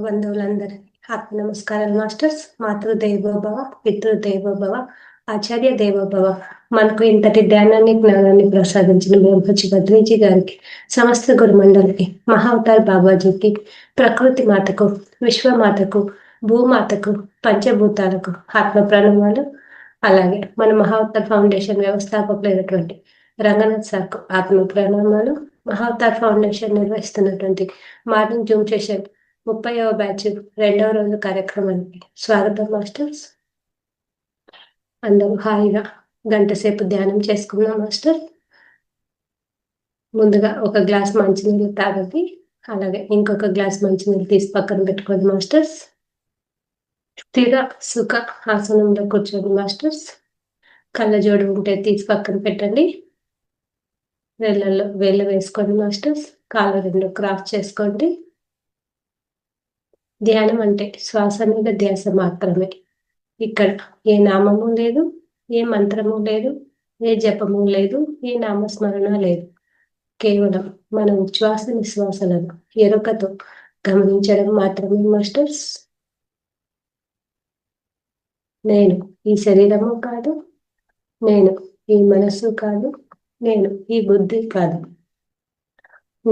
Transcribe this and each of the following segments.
బంధువులందరికీ ఆత్మ నమస్కారాలు మాస్టర్స్. మాతృదేవోభవ, పితృదేవోభవ, ఆచార్య దేవోభవ. మనకు ఇంతటి ధ్యానాన్ని జ్ఞానాన్ని ప్రసాదించిన బ్రహ్మజీ భద్రీజీ గారికి, సమస్త గురుమండలికి, మహావతార్ బాబాజీకి, ప్రకృతి మాతకు, విశ్వమాతకు, భూమాతకు, పంచభూతాలకు ఆత్మ ప్రణామాలు. అలాగే మన మహావతార్ ఫౌండేషన్ వ్యవస్థాపకులైనటువంటి రంగనాథ్ సార్కు ఆత్మ ప్రణామాలు. మహావతార్ ఫౌండేషన్ నిర్వహిస్తున్నటువంటి మార్నింగ్ జూమ్ సెషన్ 30వ బ్యాచ్ 2వ రోజు కార్యక్రమానికి స్వాగతం మాస్టర్స్. అందరూ హాయిగా గంట సేపు ధ్యానం చేసుకున్నాం మాస్టర్. ముందుగా ఒక గ్లాస్ మంచినీళ్ళు తాగండి. అలాగే ఇంకొక గ్లాస్ మంచినీళ్ళు తీసి పక్కన పెట్టుకోండి మాస్టర్స్. స్థిర సుఖ ఆసనంలో కూర్చోండి మాస్టర్స్. కళ్ళజోడు ఉంటే తీసి పక్కన పెట్టండి. వేళ్ళు వేసుకోండి మాస్టర్స్. కాళ్ళు రెండు క్రాస్ చేసుకోండి. ధ్యానం అంటే శ్వాస మీద ధ్యాస మాత్రమే. ఇక్కడ ఏ నామము లేదు, ఏ మంత్రము లేదు, ఏ జపము లేదు, ఏ నామస్మరణ లేదు. కేవలం మన ఉచ్ఛ్వాస నిశ్వాసలను ఎరుకతో గమనించడం మాత్రమే మాస్టర్స్. నేను ఈ శరీరము కాదు, నేను ఈ మనస్సు కాదు, నేను ఈ బుద్ధి కాదు,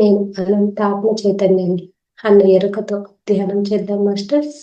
నేను అనంత ఆత్మ చైతన్యాన్ని అన్న ఎరుకతో ధ్యానం చేద్దాం మాస్టర్స్.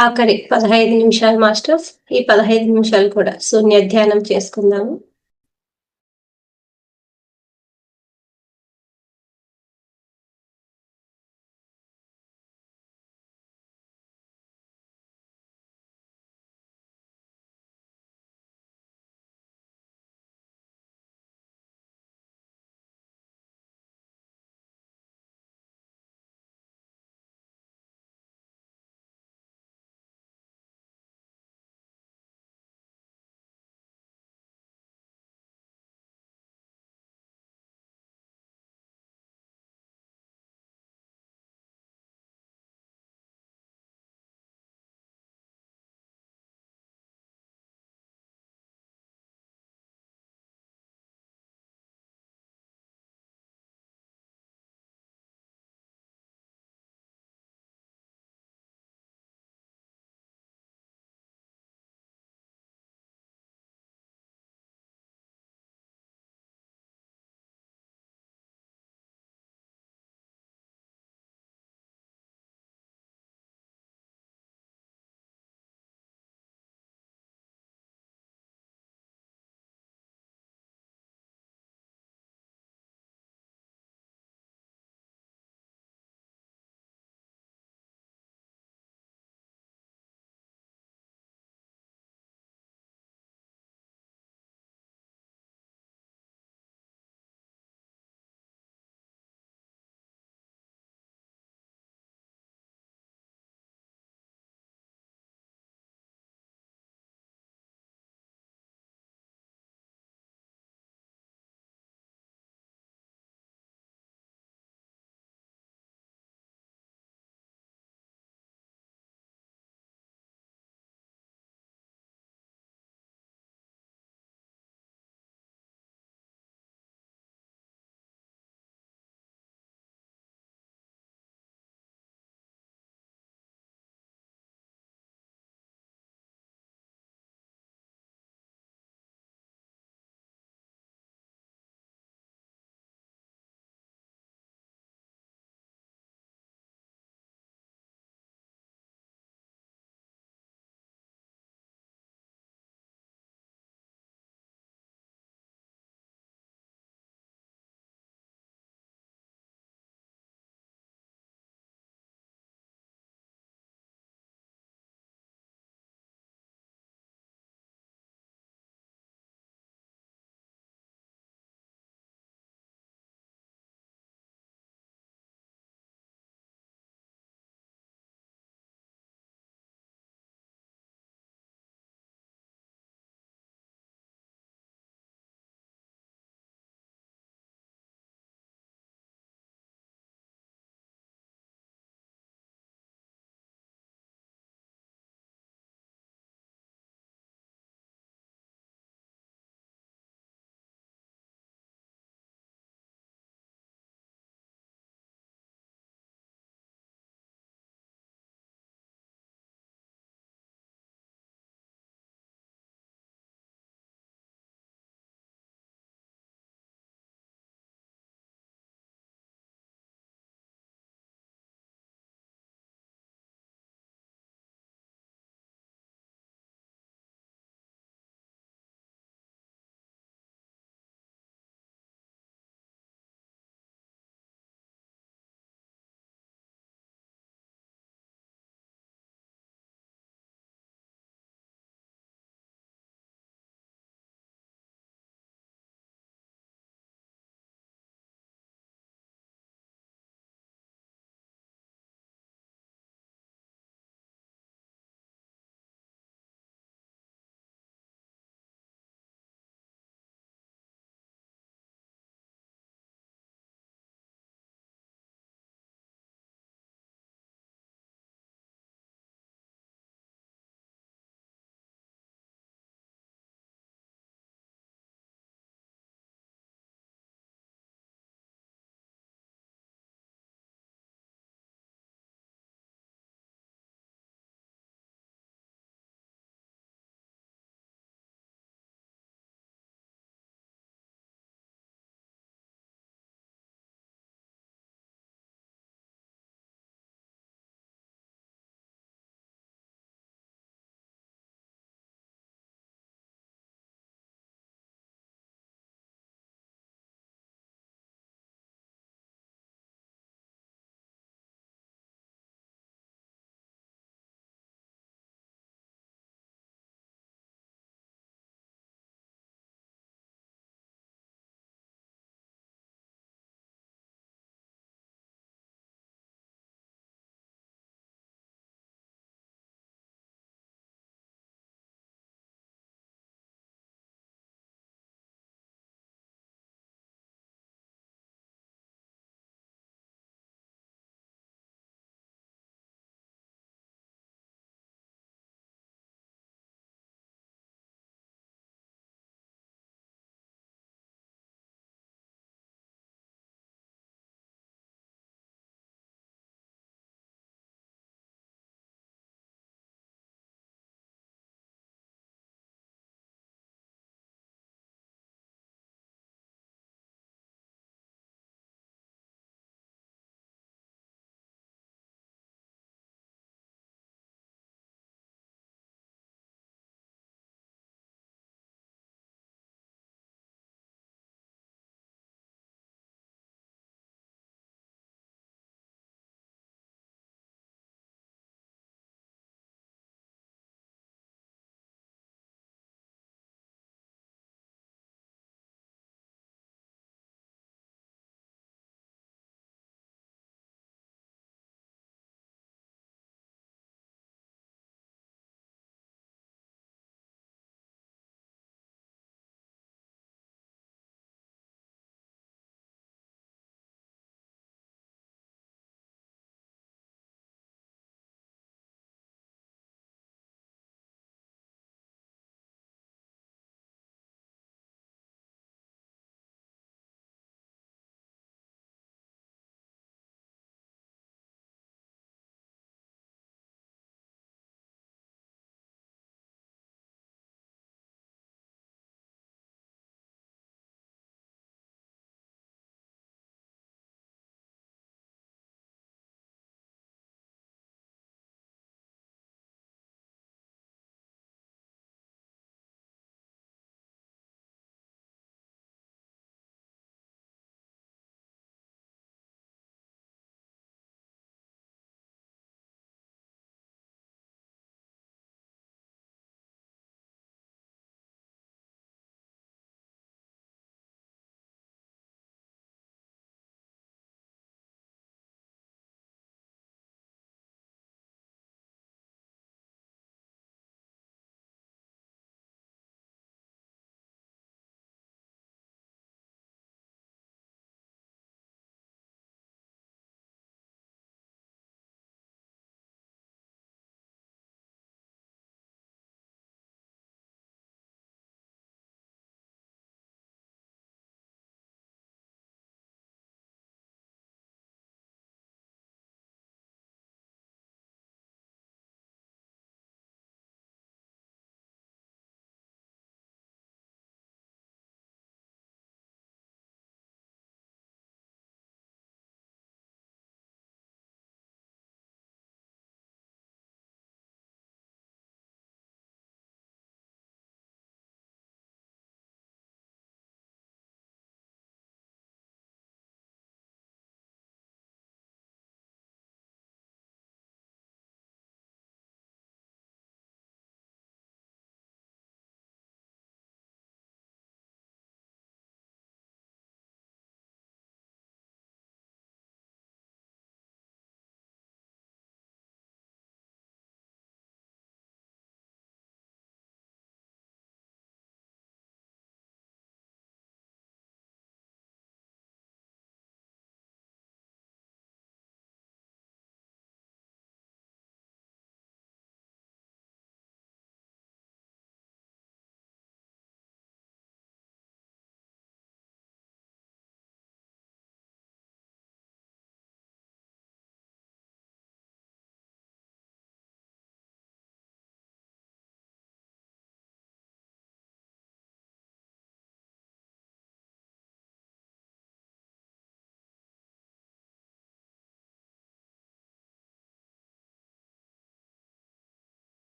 ఆఖరి 15 నిమిషాలు మాస్టర్స్. ఈ 15 నిమిషాలు కూడా శూన్య ధ్యానం చేసుకుందాము.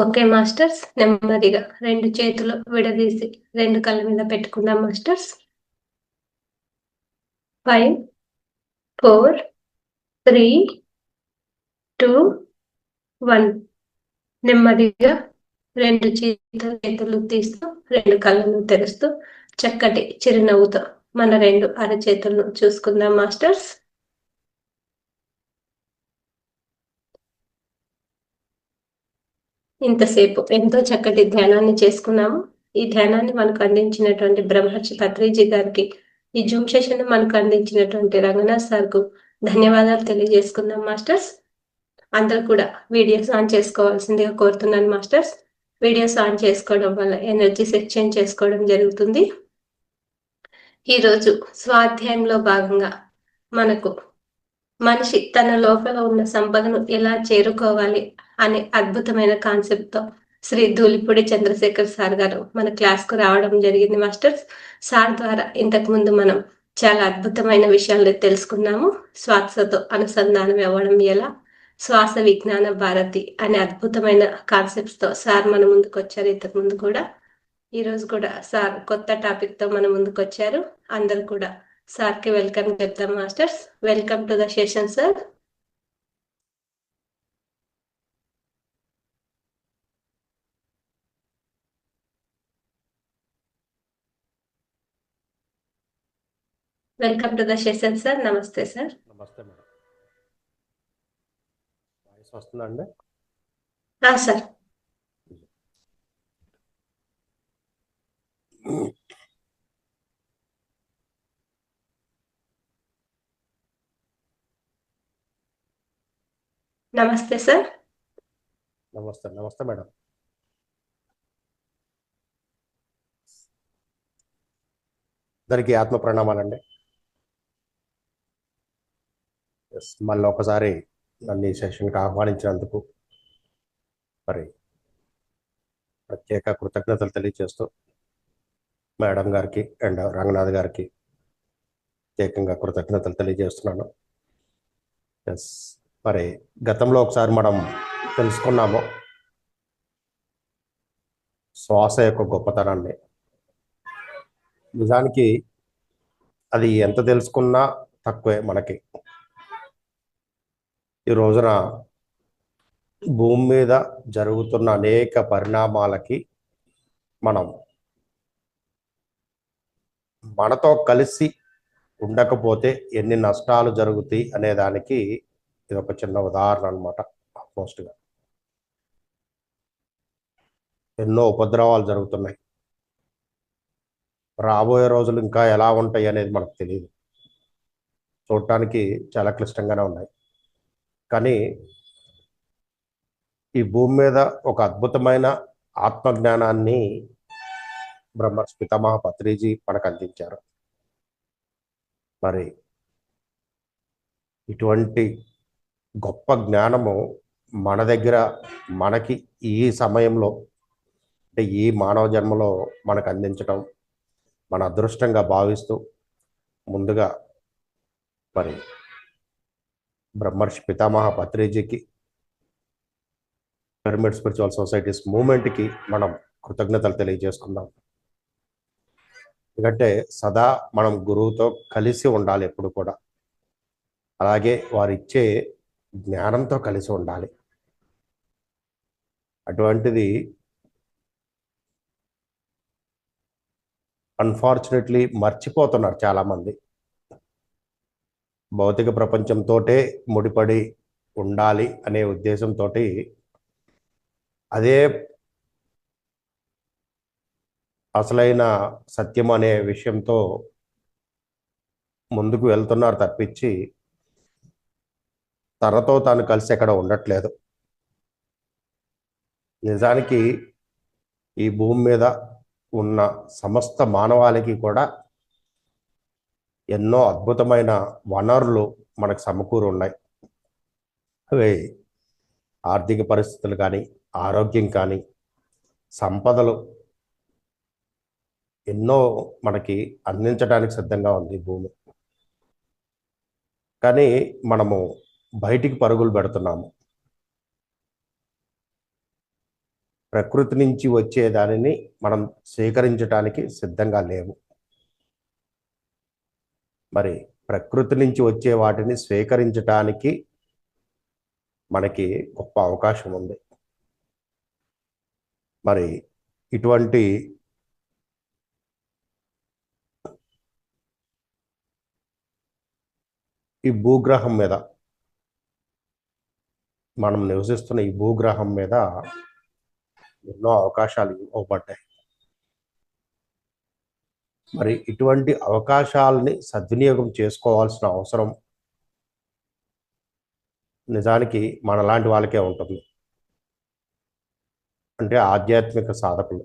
ఓకే మాస్టర్స్, నెమ్మదిగా 2 చేతులు విడదీసి 2 కళ్ళ మీద పెట్టుకుందాం మాస్టర్స్. 5, 4, 3, 2, 1. నెమ్మదిగా 2 చేతులు తీస్తూ 2 కళ్ళను తెరుస్తూ చక్కటి చిరునవ్వుతో మన 2 అరచేతులను చూసుకుందాం మాస్టర్స్. ఇంతసేపు ఎంతో చక్కటి ధ్యానాన్ని చేసుకున్నాము. ఈ ధ్యానాన్ని మనకు అందించినటువంటి బ్రహ్మర్షి పత్రిజీ గారికి, ఈ జూమ్ సెషన్ మనకు అందించినటువంటి రంగనాథ్ సార్కు ధన్యవాదాలు తెలియజేసుకుందాం మాస్టర్స్. అందరూ కూడా వీడియోస్ ఆన్ చేసుకోవాల్సిందిగా కోరుతున్నాను మాస్టర్స్. వీడియోస్ ఆన్ చేసుకోవడం వల్ల ఎనర్జీస్ ఎక్స్చేంజ్ చేసుకోవడం జరుగుతుంది. ఈరోజు స్వాధ్యాయంలో భాగంగా మనకు మనిషి తన లోపల ఉన్న సంపదను ఎలా చేరుకోవాలి అనే అద్భుతమైన కాన్సెప్ట్ తో శ్రీ ధూళిపూడి చంద్రశేఖర్ సార్ గారు మన క్లాస్ కు రావడం జరిగింది మాస్టర్స్. సార్ ద్వారా ఇంతకు ముందు మనం చాలా అద్భుతమైన విషయాలు తెలుసుకున్నాము. శ్వాసతో అనుసంధానం అవ్వడం ఎలా, శ్వాస విజ్ఞాన భారతి అనే అద్భుతమైన కాన్సెప్ట్స్ తో సార్ మన ముందుకు వచ్చారు. ఇంతకు ముందు కూడా ఈ రోజు కూడా సార్ కొత్త టాపిక్ తో మన ముందుకు వచ్చారు. అందరు కూడా సార్ కి వెల్కమ్ చెప్తాం masters. Welcome to the session sir. Welcome to the session sir. నమస్తే సార్. నమస్తే మేడం. వాయిస్ వస్తుందండి? సార్. నమస్తే సార్. నమస్తే. నమస్తే మేడం. అందరికీ ఆత్మ ప్రణామాలండి. మళ్ళీ ఒకసారి నన్ను ఈ సెషన్కి ఆహ్వానించినందుకు మరి ప్రత్యేక కృతజ్ఞతలు తెలియజేస్తూ మేడం గారికి అండ్ రంగనాథ్ గారికి ప్రత్యేకంగా కృతజ్ఞతలు తెలియజేస్తున్నాను. ఎస్, మరి గతంలో ఒకసారి మనం తెలుసుకున్నాము శ్వాస యొక్క గొప్పతనాన్ని. నిజానికి అది ఎంత తెలుసుకున్నా తక్కువే మనకి. ఈ రోజున భూమి మీద జరుగుతున్న అనేక పరిణామాలకి మనం మనతో కలిసి ఉండకపోతే ఎన్ని నష్టాలు జరుగుతాయి అనే దానికి ఇది ఒక చిన్న ఉదాహరణ అనమాట. ఆల్మోస్ట్గా ఎన్నో ఉపద్రవాలు జరుగుతున్నాయి. రాబోయే రోజులు ఇంకా ఎలా ఉంటాయి అనేది మనకు తెలియదు. చూడటానికి చాలా క్లిష్టంగానే ఉన్నాయి. కానీ ఈ భూమి మీద ఒక అద్భుతమైన ఆత్మజ్ఞానాన్ని బ్రహ్మర్షి పితామహ పత్రిజీ మనకు అందించారు. మరి ఇటువంటి గొప్ప జ్ఞానము మన దగ్గర మనకి ఈ సమయంలో అంటే ఈ మానవ జన్మలో మనకు అందించడం మన అదృష్టంగా భావిస్తూ ముందుగా మరి బ్రహ్మర్షి పితామహ పత్రిజీకి, పిరమిడ్ స్పిరిచువల్ సొసైటీస్ మూమెంట్కి మనం కృతజ్ఞతలు తెలియజేసుకుందాం. ఎందుకంటే సదా మనం గురువుతో కలిసి ఉండాలి ఎప్పుడు కూడా. అలాగే వారిచ్చే జ్ఞానంతో కలిసి ఉండాలి. అటువంటిది అన్ఫార్చునేట్లీ మర్చిపోతున్నారు చాలామంది. భౌతిక ప్రపంచంతోటే ముడిపడి ఉండాలి అనే ఉద్దేశంతో అదే అసలైన సత్యం అనే విషయంతో ముందుకు వెళ్తున్నారు తప్పించి తనతో తాను కలిసి ఎక్కడ ఉండట్లేదు. నిజానికి ఈ భూమి మీద ఉన్న సమస్త మానవాళికి కూడా ఎన్నో అద్భుతమైన వనరులు మనకు సమకూరు ఉన్నాయి. అవి ఆర్థిక పరిస్థితులు కానీ, ఆరోగ్యం కానీ, సంపదలు ఎన్నో మనకి అందించడానికి సిద్ధంగా ఉంది భూమి. కానీ మనము బయటికి పరుగులు పెడుతున్నాము. ప్రకృతి నుంచి వచ్చే దానిని మనం స్వీకరించడానికి సిద్ధంగా లేము. మరి ప్రకృతి నుంచి వచ్చే వాటిని స్వీకరించటానికి మనకి గొప్ప అవకాశం ఉంది. మరి ఇటువంటి ఈ భూగ్రహం మీద, మనం నివసిస్తున్న ఈ భూగ్రహం మీద ఎన్నో అవకాశాలు ఇవ్వబడ్డాయి. మరి ఇటువంటి అవకాశాలని సద్వినియోగం చేసుకోవాల్సిన అవసరం నిజానికి మనలాంటి వాళ్ళకే ఉంటుంది. అంటే ఆధ్యాత్మిక సాధకులు.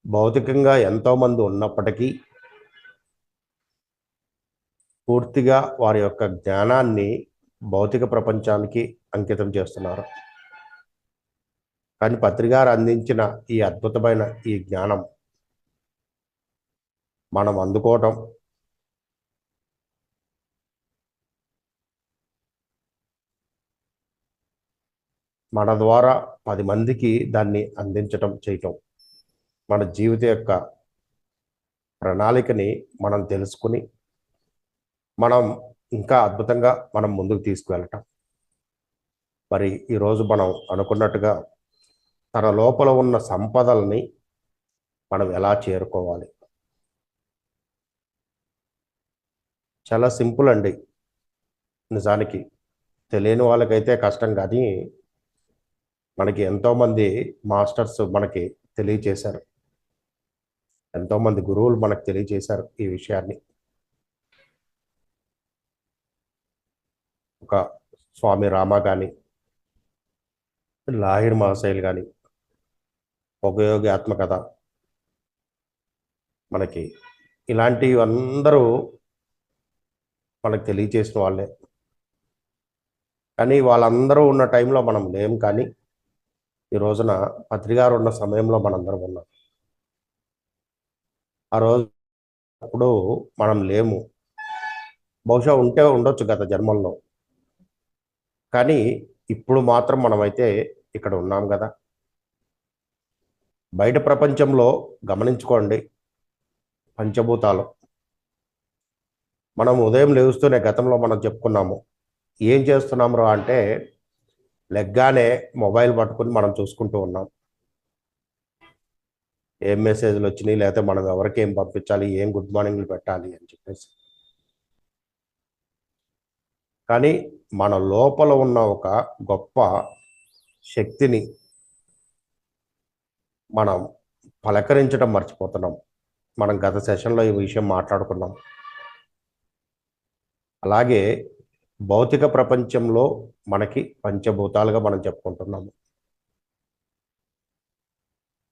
భౌతికంగా ఎంతోమంది ఉన్నప్పటికీ పూర్తిగా వారి యొక్క జ్ఞానాన్ని భౌతిక ప్రపంచానికి అంకితం చేస్తున్నారు. కానీ పత్రిగారు అందించిన ఈ అద్భుతమైన ఈ జ్ఞానం మనం అందుకోవటం, మన ద్వారా 10 మందికి దాన్ని అందించటం, చేయటం, మన జీవిత యొక్క ప్రణాళికని మనం తెలుసుకుని మనం ఇంకా అద్భుతంగా మనం ముందుకు తీసుకువెళ్ళటం. మరి ఈరోజు మనం అనుకున్నట్టుగా తన లోపల ఉన్న సంపదల్ని మనం ఎలా చేరుకోవాలి? చాలా సింపుల్ అండి. నిజానికి తెలియని వాళ్ళకైతే కష్టం, కానీ మనకి ఎంతోమంది మాస్టర్స్ మనకి తెలియచేశారు, ఎంతోమంది గురువులు మనకు తెలియచేశారు ఈ విషయాన్ని. ఒక స్వామి రామ కానీ, లాహిర్ మహాశైలు కానీ, ఉపయోగి ఆత్మకథ, మనకి ఇలాంటివి అందరూ మనకు తెలియచేసిన వాళ్ళే. కానీ వాళ్ళందరూ ఉన్న టైంలో మనం లేం. కానీ ఈ రోజున పత్రిగారు ఉన్న సమయంలో మనందరం ఉన్నాం. ఆ రోజు అప్పుడు మనం లేము, బహుశా ఉంటే ఉండొచ్చు గత జన్మల్లో. కానీ ఇప్పుడు మాత్రం మనమైతే ఇక్కడ ఉన్నాం కదా. బయట ప్రపంచంలో గమనించుకోండి, పంచభూతాలు. మనం ఉదయం లేస్తూనే గతంలో మనం చెప్పుకున్నాము, ఏం చేస్తున్నాం రా అంటే లెగ్గానే మొబైల్ పట్టుకుని మనం చూసుకుంటూ ఉన్నాం. ఏం మెసేజ్లు వచ్చినాయి, లేకపోతే మనం ఎవరికి ఏం పంపించాలి, ఏం గుడ్ మార్నింగ్లు పెట్టాలి అని చెప్పేసి. కానీ మన లోపల ఉన్న ఒక గొప్ప శక్తిని మనం పలకరించడం మర్చిపోతున్నాం. మనం గత సెషన్లో ఈ విషయం మాట్లాడుకున్నాం. అలాగే భౌతిక ప్రపంచంలో మనకి పంచభూతాలుగా మనం చెప్పుకుంటున్నాము.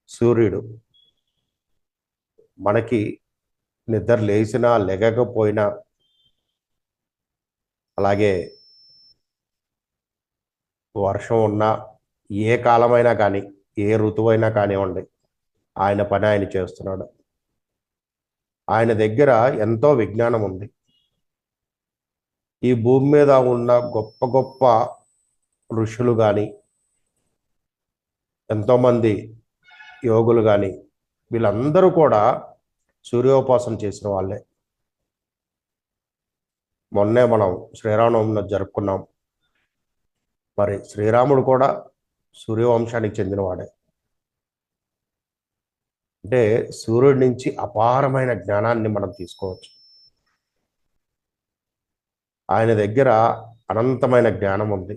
సూర్యుడు మనకి నిద్ర లేచినా లెగకపోయినా, అలాగే వర్షం ఉన్నా, ఏ కాలమైనా కానీ, ఏ ఋతువైనా కానివ్వండి, ఆయన పని ఆయన చేస్తున్నాడు. ఆయన దగ్గర ఎంతో విజ్ఞానం ఉంది. ఈ భూమి మీద ఉన్న గొప్ప గొప్ప ఋషులు కానీ, ఎంతోమంది యోగులు కానీ, వీళ్ళందరూ కూడా సూర్యోపాసన చేసిన వాళ్ళే. మొన్నే మనం శ్రీరామనవమిని జరుపుకున్నాం. మరి శ్రీరాముడు కూడా సూర్యవంశానికి చెందినవాడే. అంటే సూర్యుడి నుంచి అపారమైన జ్ఞానాన్ని మనం తీసుకోవచ్చు. ఆయన దగ్గర అనంతమైన జ్ఞానం ఉంది.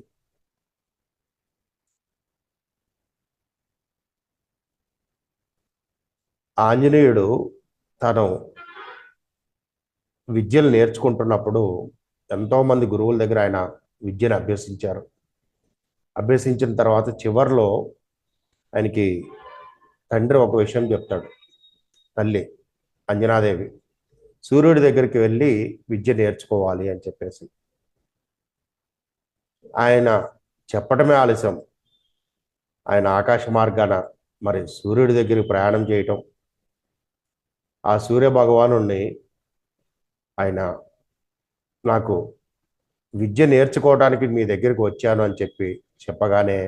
ఆంజనేయుడు తను విద్యలు నేర్చుకుంటున్నప్పుడు ఎంతోమంది గురువుల దగ్గర ఆయన విద్యను అభ్యసించారు. అభ్యసించిన తర్వాత చివరిలో ఆయనకి తండ్రి ఒక విషయం చెప్తాడు. తల్లి అంజనాదేవి సూర్యుడి దగ్గరికి వెళ్ళి విద్య నేర్చుకోవాలి అని చెప్పేసి. ఆయన చెప్పటమే ఆలస్యం. ఆయన ఆకాశ మార్గాన మరి సూర్యుడి దగ్గరికి ప్రయాణం చేయటం, ఆ సూర్య భగవానుణ్ణి ఆయన నాకు విద్య నేర్చుకోవడానికి మీ దగ్గరికి వచ్చాను అని చెప్పగానే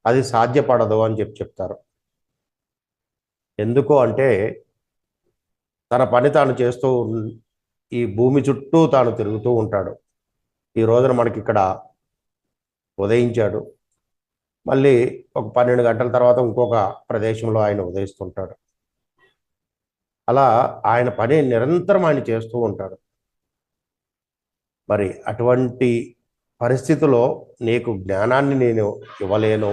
అది సాధ్యపడదు అని చెప్తారు. ఎందుకు అంటే తన పని తాను చేస్తూ ఈ భూమి చుట్టూ తాను తిరుగుతూ ఉంటాడు. ఈ రోజున మనకి ఇక్కడ ఉదయించాడు, మళ్ళీ ఒక 12 గంటల తర్వాత ఇంకొక ప్రదేశంలో ఆయన ఉదయిస్తుంటాడు. అలా ఆయన పని నిరంతరం ఆయన చేస్తూ ఉంటాడు. మరి అటువంటి పరిస్థితిలో నీకు జ్ఞానాన్ని నేను ఇవ్వలేను,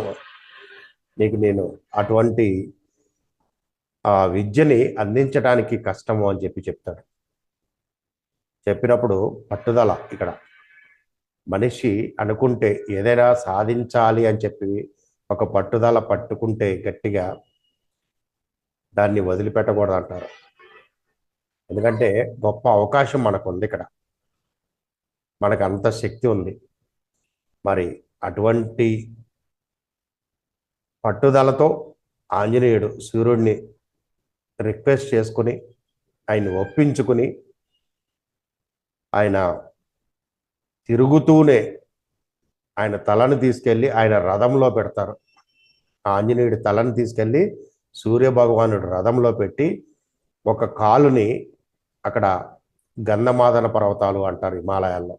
నీకు నేను అటువంటి విద్యని అందించడానికి కష్టము అని చెప్తాడు. చెప్పినప్పుడు పట్టుదల, ఇక్కడ మనిషి అనుకుంటే ఏదైనా సాధించాలి అని చెప్పి ఒక పట్టుదల పట్టుకుంటే గట్టిగా దాన్ని వదిలిపెట్టకూడదు అంటారు. ఎందుకంటే గొప్ప అవకాశం మనకు ఉంది, ఇక్కడ మనకు అంత శక్తి ఉంది. మరి అటువంటి పట్టుదలతో ఆంజనేయుడు సూర్యుడిని రిక్వెస్ట్ చేసుకుని ఆయన్ని ఒప్పించుకుని ఆయన తిరుగుతూనే ఆయన తలను తీసుకెళ్ళి ఆయన రథంలో పెడతారు. ఆంజనేయుడి తలను తీసుకెళ్ళి సూర్యభగవానుడు రథంలో పెట్టి ఒక కాలుని అక్కడ గంధమాదన పర్వతాలు అంటారు హిమాలయాల్లో,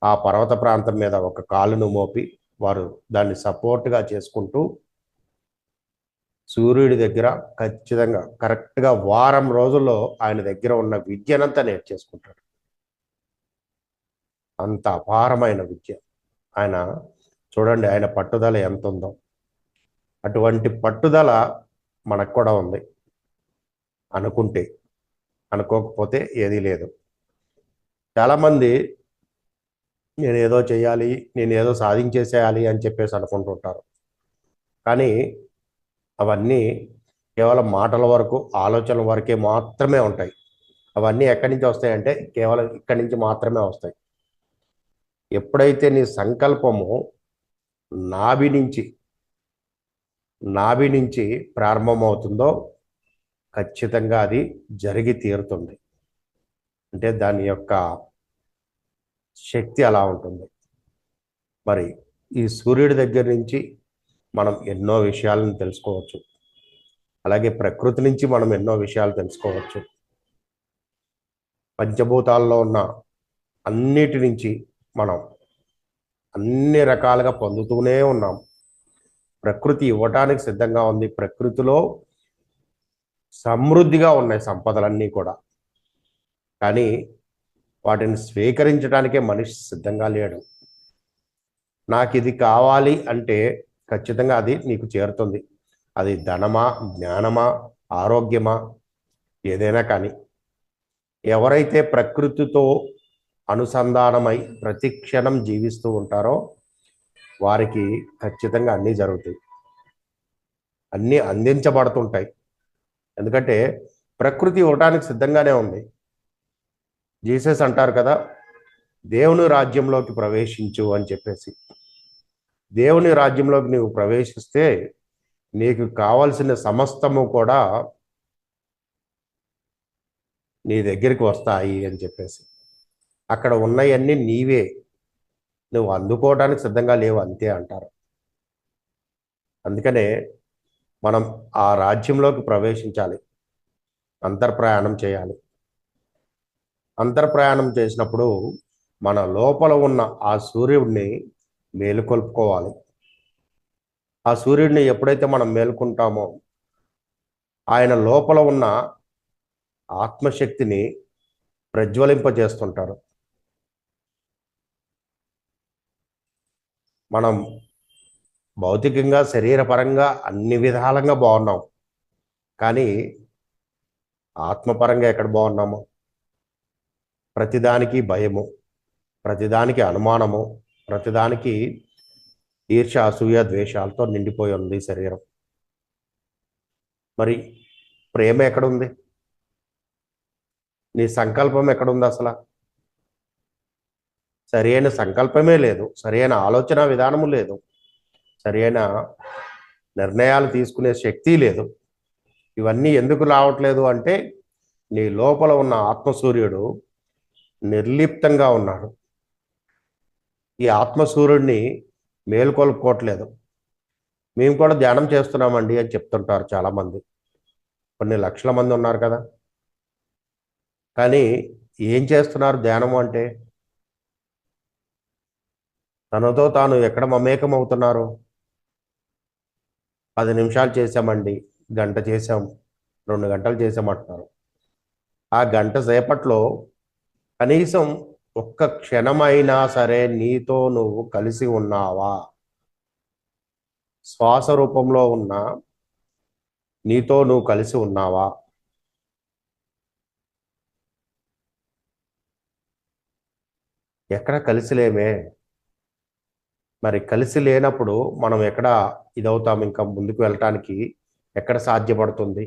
ఆ పర్వత ప్రాంతం మీద ఒక కాలును మోపి వారు దాన్ని సపోర్ట్గా చేసుకుంటూ సూర్యుడి దగ్గర ఖచ్చితంగా కరెక్ట్గా వారం రోజుల్లో ఆయన దగ్గర ఉన్న విద్యనంతా నేర్చేసుకుంటాడు. అంత అపారమైన విద్య ఆయన. చూడండి ఆయన పట్టుదల ఎంత ఉందో. అటువంటి పట్టుదల మనకు కూడా ఉంది, అనుకుంటే. అనుకోకపోతే ఏదీ లేదు. చాలామంది నేను ఏదో చేయాలి, నేను ఏదో సాధించేసేయాలి అని చెప్పేసి అనుకుంటుంటారు. కానీ అవన్నీ కేవలం మాటల వరకు, ఆలోచనల వరకే మాత్రమే ఉంటాయి. అవన్నీ ఎక్కడి నుంచి వస్తాయంటే కేవలం ఇక్కడి నుంచి మాత్రమే వస్తాయి. ఎప్పుడైతే నీ సంకల్పము నాభి నుంచి ప్రారంభమవుతుందో ఖచ్చితంగా అది జరిగి తీరుతుంది. అంటే దాని యొక్క శక్తి అలా ఉంటుంది. మరి ఈ సూర్యుడి దగ్గర నుంచి మనం ఎన్నో విషయాలను తెలుసుకోవచ్చు. అలాగే ప్రకృతి నుంచి మనం ఎన్నో విషయాలు తెలుసుకోవచ్చు. పంచభూతాల్లో ఉన్న అన్నిటి నుంచి మనం అన్ని రకాలుగా పొందుతూనే ఉన్నాం. ప్రకృతి ఇవ్వటానికి సిద్ధంగా ఉంది. ప్రకృతిలో సమృద్ధిగా ఉన్నాయి సంపదలన్నీ కూడా. కానీ వాటిని స్వీకరించడానికే మనిషి సిద్ధంగా లేడు. నాకు ఇది కావాలి అంటే ఖచ్చితంగా అది నీకు చేరుతుంది. అది ధనమా, జ్ఞానమా, ఆరోగ్యమా, ఏదైనా కానీ. ఎవరైతే ప్రకృతితో అనుసంధానమై ప్రతి క్షణం జీవిస్తూ ఉంటారో వారికి ఖచ్చితంగా అన్నీ జరుగుతాయి, అన్నీ అందించబడుతుంటాయి. ఎందుకంటే ప్రకృతి ఇవ్వడానికి సిద్ధంగానే ఉంది. జీసస్ అంటారు కదా, దేవుని రాజ్యంలోకి ప్రవేశించు అని చెప్పేసి. దేవుని రాజ్యంలోకి నీవు ప్రవేశిస్తే నీకు కావలసిన సమస్తము కూడా నీ దగ్గరికి వస్తాయి అని చెప్పేసి. అక్కడ ఉన్నవన్నీ నీవే, నువ్వు అందుకోవడానికి సిద్ధంగా లేవు అంతే అంటారు. అందుకనే మనం ఆ రాజ్యంలోకి ప్రవేశించాలి, అంతర్ప్రయాణం చేయాలి. అంతర్ప్రయాణం చేసినప్పుడు మన లోపల ఉన్న ఆ సూర్యుడిని మేలుకొల్పుకోవాలి. ఆ సూర్యుడిని ఎప్పుడైతే మనం మేలుకుంటామో ఆయన లోపల ఉన్న ఆత్మశక్తిని ప్రజ్వలింపజేస్తుంటారు. మనం భౌతికంగా శరీరపరంగా అన్ని విధాలంగా బాగున్నాం, కానీ ఆత్మపరంగా ఎక్కడ బాగున్నాము? ప్రతిదానికి భయము, ప్రతిదానికి అనుమానము, ప్రతిదానికి ఈర్ష్య, అసూయ, ద్వేషాలతో నిండిపోయి ఉంది శరీరం. మరి ప్రేమ ఎక్కడుంది? నీ సంకల్పం ఎక్కడుంది? అసలు సరి అయిన సంకల్పమే లేదు, సరి అయిన ఆలోచన విధానము లేదు, సరి అయిన నిర్ణయాలు తీసుకునే శక్తి లేదు. ఇవన్నీ ఎందుకు రావట్లేదు అంటే నీ లోపల ఉన్న ఆత్మసూర్యుడు నిర్లిప్తంగా ఉన్నాడు. ఈ ఆత్మసూర్యుడిని మేలుకొల్పుకోవట్లేదు. మేము కూడా ధ్యానం చేస్తున్నామండి అని చెప్తుంటారు చాలామంది. కొన్ని లక్షల మంది ఉన్నారు కదా. కానీ ఏం చేస్తున్నారు ధ్యానం అంటే? తనతో తాను ఎక్కడ మమేకం అవుతున్నారు? 10 నిమిషాలు చేసామండి, గంట చేసాం, 2 గంటలు చేసామంటున్నారు. ఆ గంట సేపట్లో కనీసం ఒక్క క్షణమైనా సరే నీతో నువ్వు కలిసి ఉన్నావా? శ్వాస రూపంలో ఉన్న నీతో నువ్వు కలిసి ఉన్నావా? ఎక్కడ కలిసి లేమే. మరి కలిసి లేనప్పుడు మనం ఎక్కడ ఇదవుతాం? ఇంకా ముందుకు వెళ్ళటానికి ఎక్కడ సాధ్యపడుతుంది?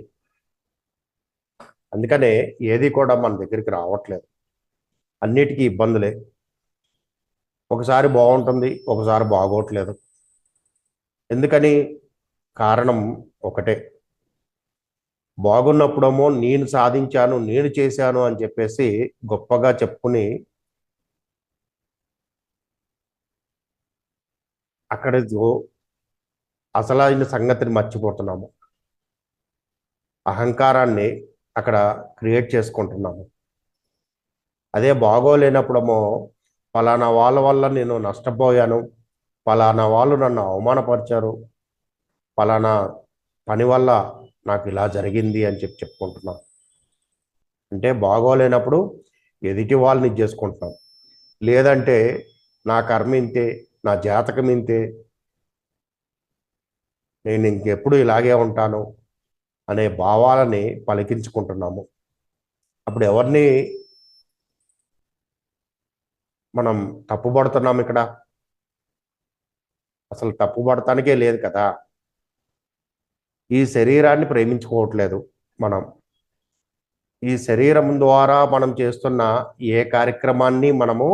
అందుకనే ఏది కూడా మన దగ్గరికి రావట్లేదు. అన్నిటికీ ఇబ్బందులే. ఒకసారి బాగుంటుంది, ఒకసారి బాగోట్లేదు. ఎందుకని? కారణం ఒకటే. బాగున్నప్పుడేమో నేను సాధించాను, నేను చేశాను అని చెప్పేసి గొప్పగా చెప్పుకుని అక్కడ అసలైన సంగతిని మర్చిపోతున్నాము. అహంకారాన్ని అక్కడ క్రియేట్ చేసుకుంటున్నాము. అదే బాగోలేనప్పుడేమో ఫలానా వాళ్ళ వల్ల నేను నష్టపోయాను, ఫలానా వాళ్ళు నన్ను అవమానపరిచారు, ఫలానా పని వల్ల నాకు ఇలా జరిగింది అని చెప్పుకుంటున్నాం. అంటే బాగోలేనప్పుడు ఎదుటి వాళ్ళని చేసుకుంటున్నాం. లేదంటే నా కర్మ ఇంతే, నా జాతకం ఇంతే, నేను ఇంకెప్పుడు ఇలాగే ఉంటాను అనే భావాలని పలికించుకుంటున్నాము. అప్పుడు ఎవరిని మనం తప్పుపడుతున్నాం ఇక్కడ? అసలు తప్పుపడటానికే లేదు కదా. ఈ శరీరాన్ని ప్రేమించుకోవట్లేదు మనం. ఈ శరీరం ద్వారా మనం చేస్తున్న ఏ కార్యక్రమాన్ని మనము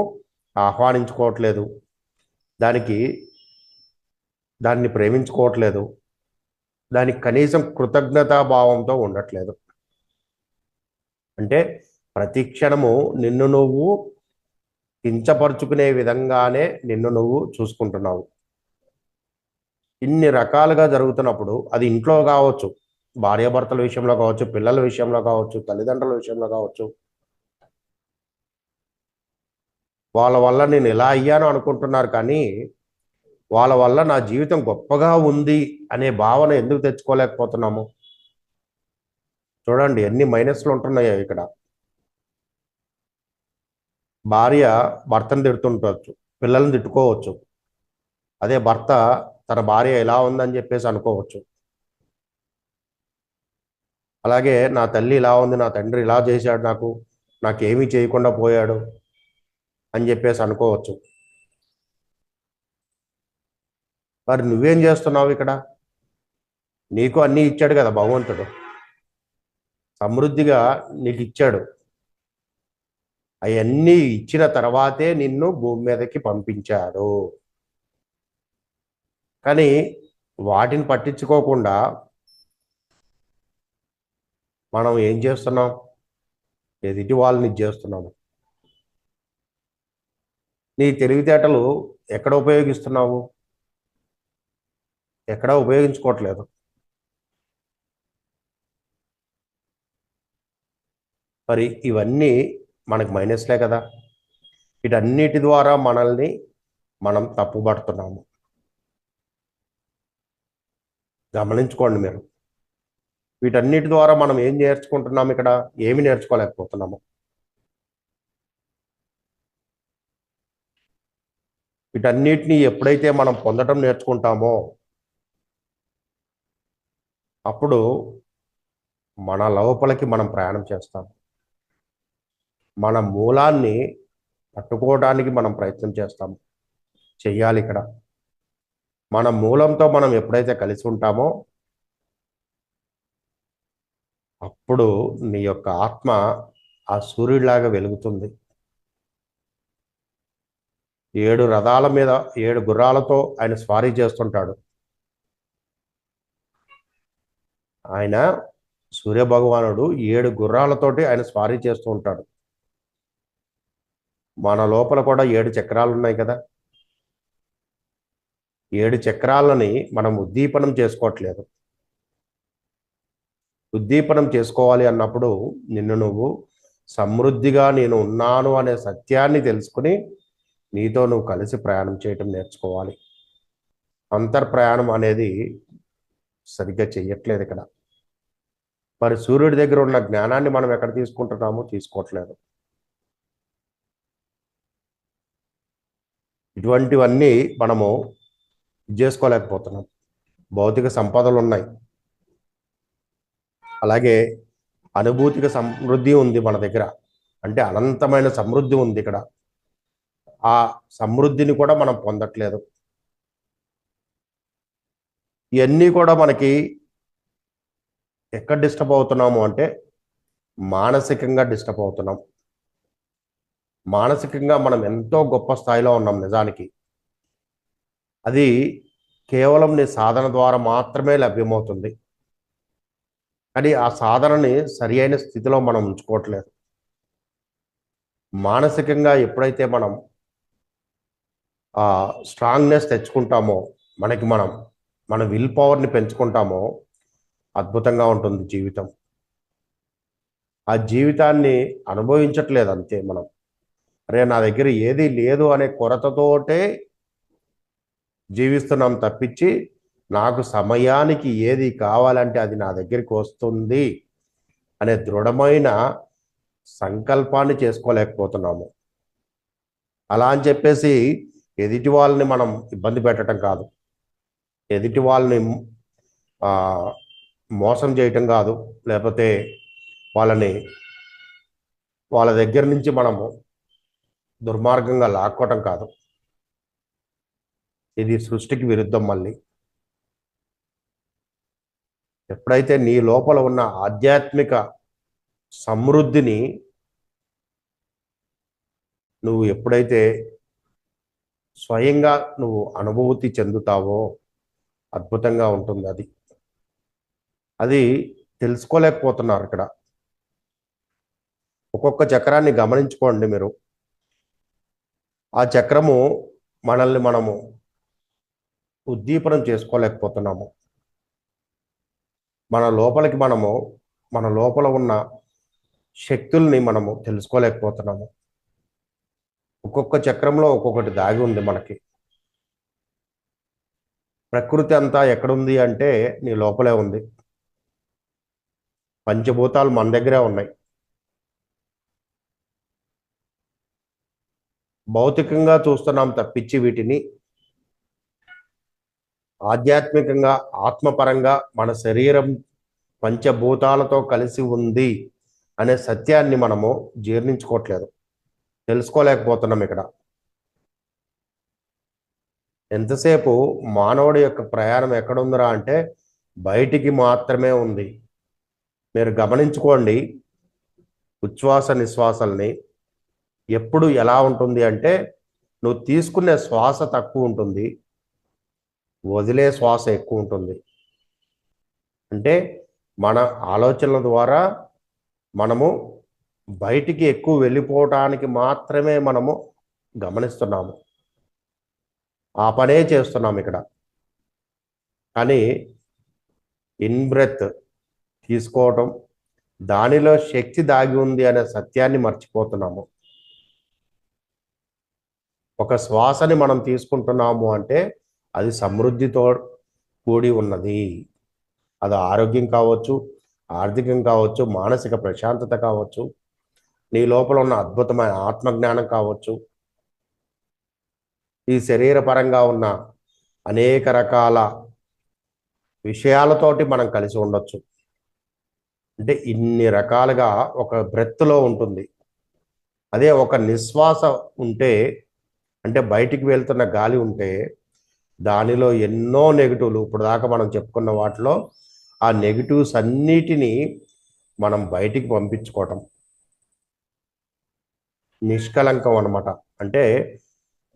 ఆహ్వానించుకోవట్లేదు, దాన్ని ప్రేమించుకోవట్లేదు, దానికి కనీసం కృతజ్ఞతాభావంతో ఉండట్లేదు. అంటే ప్రతి క్షణము నిన్ను నువ్వు కించపరుచుకునే విధంగానే నిన్ను నువ్వు చూసుకుంటున్నావు. ఇన్ని రకాలుగా జరుగుతున్నప్పుడు అది ఇంట్లో కావచ్చు, భార్యాభర్తల విషయంలో కావచ్చు, పిల్లల విషయంలో కావచ్చు, తల్లిదండ్రుల విషయంలో కావచ్చు. వాళ్ళ వల్ల నేను ఇలా అయ్యాను అనుకుంటున్నారు, కానీ వాళ్ళ వల్ల నా జీవితం గొప్పగా ఉంది అనే భావన ఎందుకు తెచ్చుకోలేకపోతున్నాము? చూడండి ఎన్ని మైనస్లు ఉంటున్నాయో ఇక్కడ. భార్య భర్తను తిడుతుంటవచ్చు, పిల్లల్ని తిట్టుకోవచ్చు. అదే భర్త తన భార్య ఎలా ఉందని చెప్పేసి అనుకోవచ్చు. అలాగే నా తల్లి ఇలా ఉంది, నా తండ్రి ఇలా చేశాడు, నాకేమీ చేయకుండా పోయాడు అని చెప్పేసి అనుకోవచ్చు. మరి నువ్వేం చేస్తున్నావు ఇక్కడ? నీకు అన్నీ ఇచ్చాడు కదా భగవంతుడు, సమృద్ధిగా నీకు ఇచ్చాడు. అవన్నీ ఇచ్చిన తర్వాతే నిన్ను భూమి మీదకి పంపించాడు. కానీ వాటిని పట్టించుకోకుండా మనం ఏం చేస్తున్నాం? ఎదుటి వాళ్ళని చేస్తున్నాము. నీ తెలివితేటలు ఎక్కడ ఉపయోగిస్తున్నావు? ఎక్కడ ఉపయోగించుకోవట్లేదు. మరి ఇవన్నీ మనకు మైనస్లే కదా. వీటన్నిటి ద్వారా మనల్ని మనం తప్పుపడుతున్నాము. గమనించుకోండి మీరు. వీటన్నిటి ద్వారా మనం ఏం నేర్చుకుంటున్నాము? ఇక్కడ ఏమి నేర్చుకోలేకపోతున్నాము. వీటన్నిటిని ఎప్పుడైతే మనం పొందడం నేర్చుకుంటామో అప్పుడు మన లోపలికి మనం ప్రయాణం చేస్తాం. మన మూలాన్ని పట్టుకోవడానికి మనం ప్రయత్నం చేస్తాం. చెయ్యాలి ఇక్కడ. మన మూలంతో మనం ఎప్పుడైతే కలిసి ఉంటామో అప్పుడు నీ యొక్క ఆత్మ ఆ సూర్యుడిలాగా వెలుగుతుంది. 7 రథాల మీద 7 గుర్రాలతో ఆయన స్వారీ చేస్తుంటాడు. ఆయన సూర్యభగవానుడు 7 గుర్రాలతోటి ఆయన స్వారీ చేస్తూ ఉంటాడు. మన లోపల కూడా 7 చక్రాలు ఉన్నాయి కదా. 7 చక్రాలని మనం ఉద్దీపనం చేసుకోవట్లేదు. ఉద్దీపనం చేసుకోవాలి అన్నప్పుడు నిన్ను నువ్వు సమృద్ధిగా నేను ఉన్నాను అనే సత్యాన్ని తెలుసుకుని నీతో నువ్వు కలిసి ప్రయాణం చేయటం నేర్చుకోవాలి. అంతర్ప్రయాణం అనేది సరిగ్గా చెయ్యట్లేదు ఇక్కడ. మరి సూర్యుడి దగ్గర ఉన్న జ్ఞానాన్ని మనం ఎక్కడ తీసుకుంటున్నామో తీసుకోవట్లేదు. ఇటువంటివన్నీ మనము చేసుకోలేకపోతున్నాం. భౌతిక సంపదలు ఉన్నాయి, అలాగే అనుభూతిక సమృద్ధి ఉంది మన దగ్గర. అంటే అనంతమైన సమృద్ధి ఉంది ఇక్కడ. ఆ సమృద్ధిని కూడా మనం పొందట్లేదు. ఇవన్నీ కూడా మనకి ఎక్కడ డిస్టర్బ్ అవుతున్నాము అంటే మానసికంగా డిస్టర్బ్ అవుతున్నాం. మానసికంగా మనం ఎంతో గొప్ప స్థాయిలో ఉన్నాం నిజానికి. అది కేవలం నీ సాధన ద్వారా మాత్రమే లభ్యమవుతుంది. కానీ ఆ సాధనని సరి అయిన స్థితిలో మనం ఉంచుకోవట్లేదు. మానసికంగా ఎప్పుడైతే మనం ఆ స్ట్రాంగ్నెస్ తెచ్చుకుంటామో, మన విల్ పవర్ని పెంచుకుంటామో అద్భుతంగా ఉంటుంది జీవితం. ఆ జీవితాన్ని అనుభవించట్లేదు అంతే మనం. అరే నా దగ్గర ఏది లేదు అనే కొరతతోటే జీవిస్తున్నాం తప్పించి నాకు సమయానికి ఏది కావాలంటే అది నా దగ్గరికి వస్తుంది అనే దృఢమైన సంకల్పాన్ని చేసుకోలేకపోతున్నాము. అలా అని చెప్పేసి ఎదుటి వాళ్ళని మనం ఇబ్బంది పెట్టడం కాదు, ఎదుటి వాళ్ళని మోసం చేయటం కాదు, లేకపోతే వాళ్ళ దగ్గర నుంచి మనము దుర్మార్గంగా లాక్కోవటం కాదు. ఇది సృష్టికి విరుద్ధం. మళ్ళీ ఎప్పుడైతే నీ లోపల ఉన్న ఆధ్యాత్మిక సమృద్ధిని నువ్వు ఎప్పుడైతే స్వయంగా నువ్వు అనుభూతి చెందుతావో అద్భుతంగా ఉంటుంది. అది తెలుసుకోలేకపోతున్నారు ఇక్కడ. ఒక్కొక్క చక్రాన్ని గమనించుకోండి మీరు. ఆ చక్రము మనల్ని మనము ఉద్దీపనం చేసుకోలేకపోతున్నాము. మన లోపల ఉన్న శక్తుల్ని మనము తెలుసుకోలేకపోతున్నాము. ఒక్కొక్క చక్రంలో ఒక్కొక్కటి దాగి ఉంది మనకి. ప్రకృతి అంతా ఎక్కడుంది అంటే నీ లోపలే ఉంది. పంచభూతాలు మన దగ్గరే ఉన్నాయి. భౌతికంగా చూస్తున్నాం తప్పించి వీటిని ఆధ్యాత్మికంగా ఆత్మపరంగా మన శరీరం పంచభూతాలతో కలిసి ఉంది అనే సత్యాన్ని మనము జీర్ణించుకోవట్లేదు, తెలుసుకోలేకపోతున్నాం ఇక్కడ. ఎంతసేపు మానవుడి యొక్క ప్రయాణం ఎక్కడుందిరా అంటే బయటికి మాత్రమే ఉంది. మీరు గమనించుకోండి, ఉచ్ఛ్వాస నిశ్వాసల్ని ఎప్పుడు ఎలా ఉంటుంది అంటే నువ్వు తీసుకునే శ్వాస తక్కువ ఉంటుంది, వదిలే శ్వాస ఎక్కువ ఉంటుంది. అంటే మన ఆలోచనల ద్వారా మనము బయటికి ఎక్కువ వెళ్ళిపోవటానికి మాత్రమే మనము గమనిస్తున్నాము, ఆ పనే చేస్తున్నాం ఇక్కడ. కానీ ఇన్ బ్రెత్ తీసుకోవటం, దానిలో శక్తి దాగి ఉంది అనే సత్యాన్ని మర్చిపోతున్నాము. ఒక శ్వాసని మనం తీసుకుంటున్నాము అంటే అది సమృద్ధితో కూడి ఉన్నది. అది ఆరోగ్యం కావచ్చు, ఆర్థికం కావచ్చు, మానసిక ప్రశాంతత కావచ్చు, నీ లోపల ఉన్న అద్భుతమైన ఆత్మజ్ఞానం కావచ్చు, ఈ శరీరపరంగా ఉన్న అనేక రకాల విషయాలతోటి మనం కలిసి ఉండొచ్చు. అంటే ఇన్ని రకాలుగా ఒక బ్రెత్లో ఉంటుంది. అదే ఒక నిశ్వాస ఉంటే, అంటే బయటికి వెళ్తున్న గాలి ఉంటే దానిలో ఎన్నో నెగిటివ్లు, ఇప్పుడు దాకా మనం చెప్పుకున్న వాటిలో ఆ నెగిటివ్స్ అన్నిటినీ మనం బయటికి పంపించుకోవటం నిష్కలంకం అన్నమాట. అంటే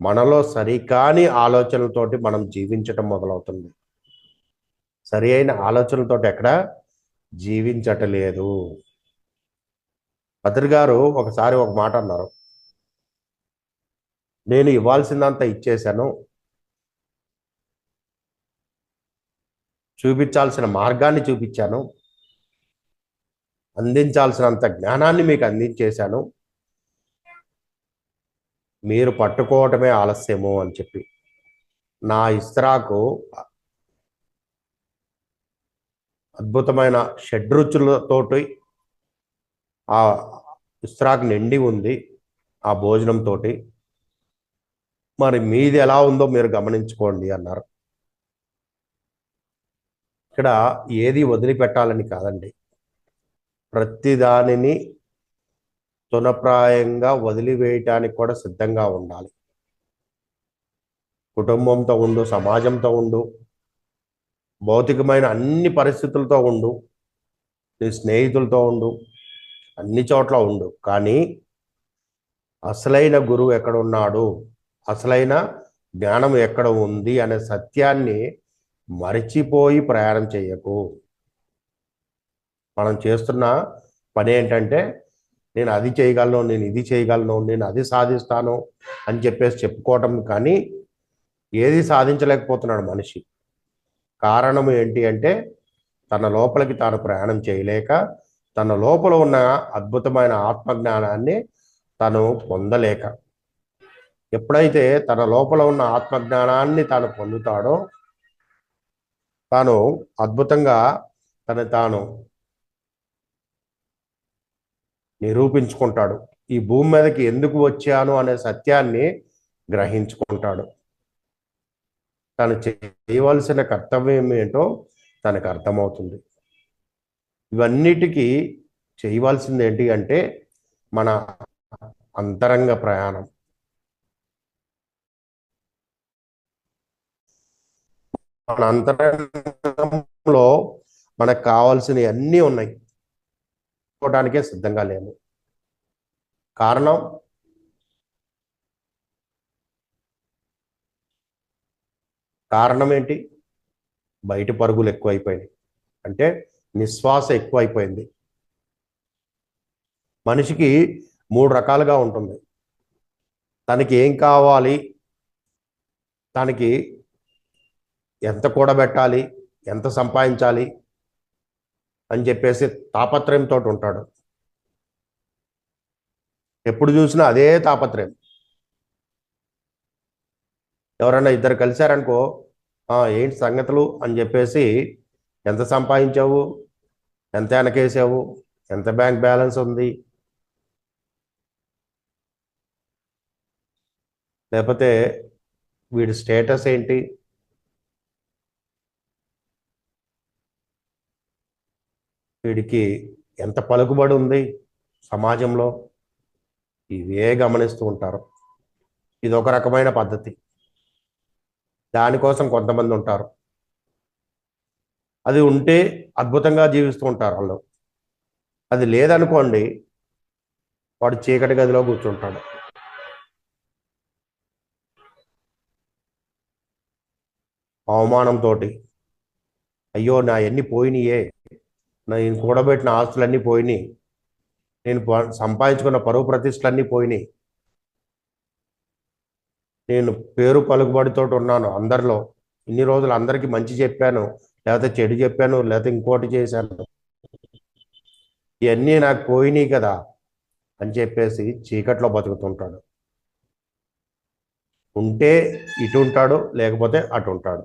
మనలో సరికాని ఆలోచనలతోటి మనం జీవించటం మొదలవుతుంది. సరి అయిన ఆలోచనలతోటి ఎక్కడ జీవించటలేదు. భద్ర గారు ఒకసారి ఒక మాట అన్నారు, నేను ఇవ్వాల్సిందంతా ఇచ్చేశాను, చూపించాల్సిన మార్గాన్ని చూపించాను, అందించాల్సినంత జ్ఞానాన్ని మీకు అందించేశాను, మీరు పట్టుకోవటమే ఆలస్యము అని చెప్పి నా ఇస్త్రాకు అద్భుతమైన షడ్రుచులతోటి ఆ ఇస్త్రాకు నిండి ఉంది ఆ భోజనంతో. మరి మీది ఎలా ఉందో మీరు గమనించుకోండి అన్నారు. ఇక్కడ ఏది వదిలిపెట్టాలని కాదండి, ప్రతి దానిని తునప్రాయంగా వదిలివేయటానికి కూడా సిద్ధంగా ఉండాలి. కుటుంబంతో ఉండు, సమాజంతో ఉండు, భౌతికమైన అన్ని పరిస్థితులతో ఉండు, నీ స్నేహితులతో ఉండు, అన్ని చోట్ల ఉండు, కానీ అసలైన గురువు ఎక్కడ ఉన్నాడు, అసలైన జ్ఞానం ఎక్కడ ఉంది అనే సత్యాన్ని మరిచిపోయి ప్రయాణం చేయకు. మనం చేస్తున్న పని ఏంటంటే, నేను అది చేయగలను, నేను ఇది చేయగలను, నేను అది సాధిస్తాను అని చెప్పేసి చెప్పుకోవటం, కానీ ఏది సాధించలేకపోతున్నాడు మనిషి. కారణం ఏంటి అంటే, తన లోపలికి తాను ప్రయాణం చేయలేక, తన లోపల ఉన్న అద్భుతమైన ఆత్మజ్ఞానాన్ని తను పొందలేక. ఎప్పుడైతే తన లోపల ఉన్న ఆత్మజ్ఞానాన్ని తాను పొందుతాడో, తాను అద్భుతంగా తాను నిరూపించుకుంటాడు. ఈ భూమి మీదకి ఎందుకు వచ్చాను అనే సత్యాన్ని గ్రహించుకుంటాడు. తను చేయవలసిన కర్తవ్యం ఏంటో తనకు అర్థమవుతుంది. ఇవన్నిటికీ చేయవలసింది ఏంటి అంటే, మన అంతరంగ ప్రయాణం. మన అంతరంగంలో మనకు కావాల్సినవి అన్నీ ఉన్నాయి, చూడటానికే సిద్ధంగా లేము. కారణం ఏంటి? బయట పరుగులు ఎక్కువైపోయినాయి, అంటే నిశ్వాస ఎక్కువైపోయింది. మనిషికి 3 రకాలుగా ఉంటుంది. తనకి ఏం కావాలి, తనకి ఎంత కూడబెట్టాలి, ఎంత సంపాదించాలి అని చెప్పేసి తాపత్రయంతో ఉంటాడు. ఎప్పుడు చూసినా అదే తాపత్రయం. ఎవరైనా ఇద్దరు కలిశారనుకో, ఏంటి సంగతులు అని చెప్పేసి, ఎంత సంపాదించావు, ఎంత వెనకేసావు, ఎంత బ్యాంక్ బ్యాలెన్స్ ఉంది, లేకపోతే వీడి స్టేటస్ ఏంటి, వీడికి ఎంత పలుకుబడి ఉంది సమాజంలో, ఇవే గమనిస్తూ ఉంటారు. ఇది ఒక రకమైన పద్ధతి. దానికోసం కొంతమంది ఉంటారు, అది ఉంటే అద్భుతంగా జీవిస్తూ ఉంటారు వాళ్ళు. అది లేదనుకోండి, వాడు చీకటి గదిలో కూర్చుంటాడు. అవమానంతో, అయ్యో నా ఎన్ని పోయినాయే, నేను కూడబెట్టిన ఆస్తులన్నీ పోయినాయి, నేను సంపాదించుకున్న పరువు ప్రతిష్టలన్నీ పోయినాయి, నేను పేరు పలుకుబడితో ఉన్నాను అందరిలో, ఇన్ని రోజులు అందరికీ మంచి చెప్పాను, లేకపోతే చెడు చెప్పాను, లేకపోతే ఇంకోటి చేశాను, ఇవన్నీ నాకు పోయినాయి కదా అని చెప్పేసి చీకట్లో బతుకుతుంటాడు. ఉంటే ఇటు ఉంటాడు, లేకపోతే అటు ఉంటాడు.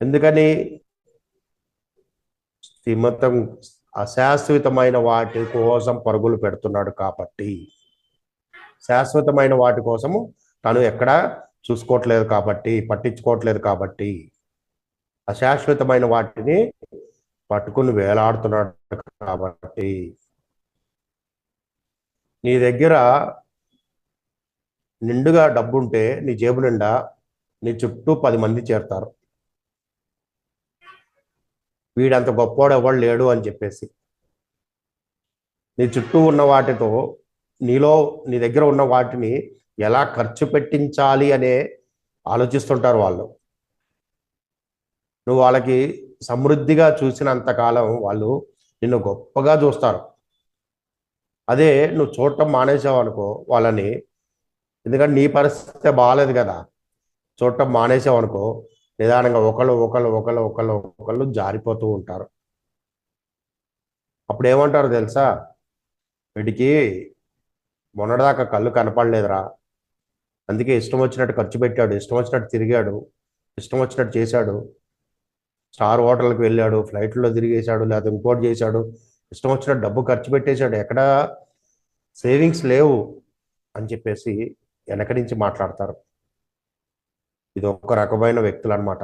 ఎందుకని? శ్రీమంతం అశాశ్వతమైన వాటి కోసం పరుగులు పెడుతున్నాడు కాబట్టి. శాశ్వతమైన వాటి కోసము తను ఎక్కడా చూసుకోవట్లేదు కాబట్టి, పట్టించుకోవట్లేదు కాబట్టి, అశాశ్వతమైన వాటిని పట్టుకుని వేలాడుతున్నాడు కాబట్టి. నీ దగ్గర నిండుగా డబ్బుంటే, నీ జేబు నిండా నీ చుట్టూ 10 మంది చేరుతారు, వీడంత గొప్పోడు ఎవడు లేడు అని చెప్పేసి. నీ చుట్టూ ఉన్న వాటితో నీ దగ్గర ఉన్న వాటిని ఎలా ఖర్చు పెట్టించాలి అనే ఆలోచిస్తుంటారు వాళ్ళు. నువ్వు వాళ్ళకి సమృద్ధిగా చూసినంత కాలం వాళ్ళు నిన్ను గొప్పగా చూస్తారు. అదే నువ్వు చూడటం మానేసావు అనుకో వాళ్ళని, ఎందుకంటే నీ పరిస్థితి బాగాలేదు కదా, చూడటం మానేసావు అనుకో, నిదానంగా ఒకళ్ళు జారిపోతూ ఉంటారు. అప్పుడు ఏమంటారు తెలుసా? వీడికి మొన్నటిదాకా కళ్ళు కనపడలేదురా, అందుకే ఇష్టం వచ్చినట్టు ఖర్చు పెట్టాడు, ఇష్టం వచ్చినట్టు తిరిగాడు, ఇష్టం వచ్చినట్టు చేశాడు, స్టార్ హోటల్కి వెళ్ళాడు, ఫ్లైట్లో తిరిగేశాడు, లేకపోతే ఇంకోటి చేశాడు, ఇష్టం వచ్చినట్టు డబ్బు ఖర్చు పెట్టేశాడు, ఎక్కడ సేవింగ్స్ లేవు అని చెప్పేసి వెనక నుంచి మాట్లాడతారు. ఇది ఒక రకమైన వ్యక్తులు అనమాట.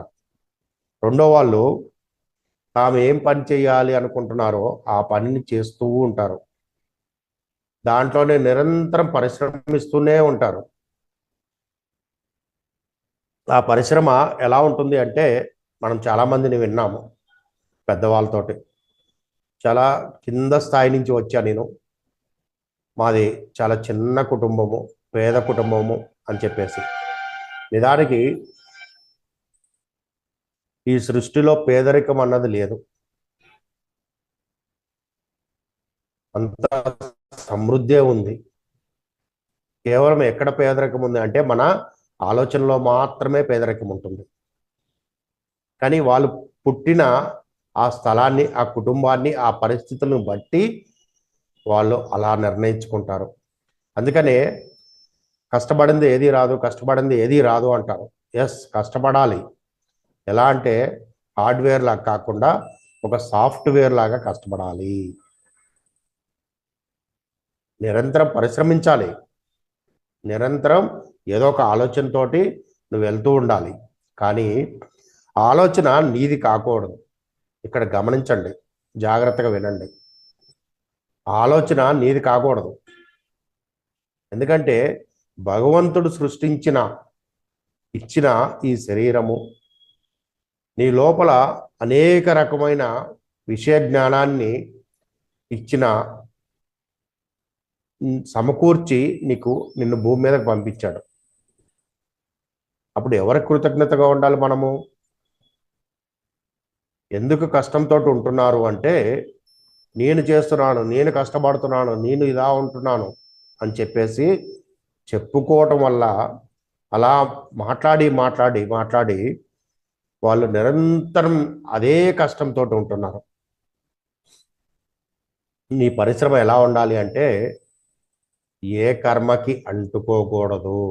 రెండో వాళ్ళు తాము ఏం పని చేయాలి అనుకుంటున్నారో ఆ పనిని చేస్తూ ఉంటారు, దాంట్లోనే నిరంతరం పరిశ్రమిస్తూనే ఉంటారు. ఆ పరిశ్రమ ఎలా ఉంటుంది అంటే, మనం చాలామందిని విన్నాము పెద్దవాళ్ళతోటి. చాలా కింద స్థాయి నుంచి వచ్చా నేను, మాది చాలా చిన్న కుటుంబము, పేద కుటుంబము అని చెప్పేసి. నిజానికి ఈ సృష్టిలో పేదరికం అన్నది లేదు, అంత సమృద్ధే ఉంది. కేవలం ఎక్కడ పేదరికం ఉంది అంటే మన ఆలోచనలో మాత్రమే పేదరికం ఉంటుంది. కానీ వాళ్ళు పుట్టిన ఆ స్థలాన్ని, ఆ కుటుంబాన్ని, ఆ పరిస్థితులను బట్టి వాళ్ళు అలా నిర్ణయించుకుంటారు. అందుకనే కష్టపడింది ఏది రాదు అంటారు. ఎస్, కష్టపడాలి. ఎలా అంటే హార్డ్వేర్ లాగా కాకుండా ఒక సాఫ్ట్వేర్ లాగా కష్టపడాలి, నిరంతరం పరిశ్రమించాలి, నిరంతరం ఏదో ఒక ఆలోచనతోటి నువ్వు వెళ్తూ ఉండాలి. కానీ ఆలోచన నీది కాకూడదు. ఇక్కడ గమనించండి, జాగ్రత్తగా వినండి. ఆలోచన నీది కాకూడదు. ఎందుకంటే భగవంతుడు ఇచ్చిన ఈ శరీరము నీ లోపల అనేక రకమైన విషయ జ్ఞానాన్ని ఇచ్చిన, సమకూర్చి నిన్ను భూమి మీదకి పంపించాడు. అప్పుడు ఎవరికి కృతజ్ఞతగా ఉండాలి మనము? ఎందుకు కష్టంతో ఉంటున్నారు అంటే, నేను చేస్తున్నాను, నేను కష్టపడుతున్నాను, నేను ఇలా ఉంటున్నాను అని చెప్పేసి చెప్పుకోవటం వల్ల, అలా మాట్లాడి వాళ్ళు నిరంతరం అదే కష్టంతో ఉంటున్నారు. నీ పరిశ్రమ ఎలా ఉండాలి అంటే, ఏ కర్మకి అంటుకోకూడదు.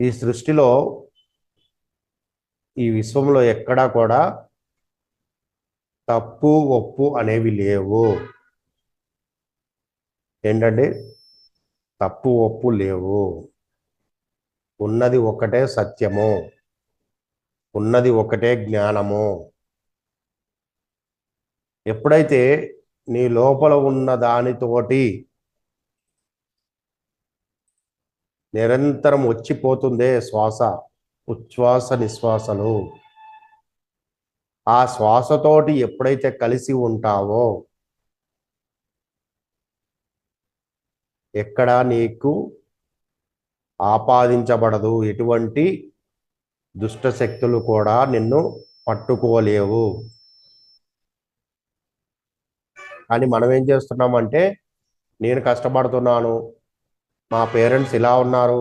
ఈ సృష్టిలో, ఈ విశ్వంలో ఎక్కడా కూడా తప్పు ఒప్పు అనేవి లేవు. ఏంటంటే తప్పు ఒప్పు లేవు. ఉన్నది ఒకటే సత్యము, ఉన్నది ఒకటే జ్ఞానము. ఎప్పుడైతే నీ లోపల ఉన్న దానితోటి నిరంతరం వచ్చిపోతుందే శ్వాస, ఉచ్ఛ్వాస నిశ్వాసలు, ఆ శ్వాసతోటి ఎప్పుడైతే కలిసి ఉంటావో, ఎక్కడా నీకు ఆపాదించబడదు. ఎటువంటి దుష్ట శక్తులు కూడా నిన్ను పట్టుకోలేవు. కానీ మనం ఏం చేస్తున్నామంటే, నేను కష్టపడుతున్నాను, మా పేరెంట్స్ ఇలా ఉన్నారు,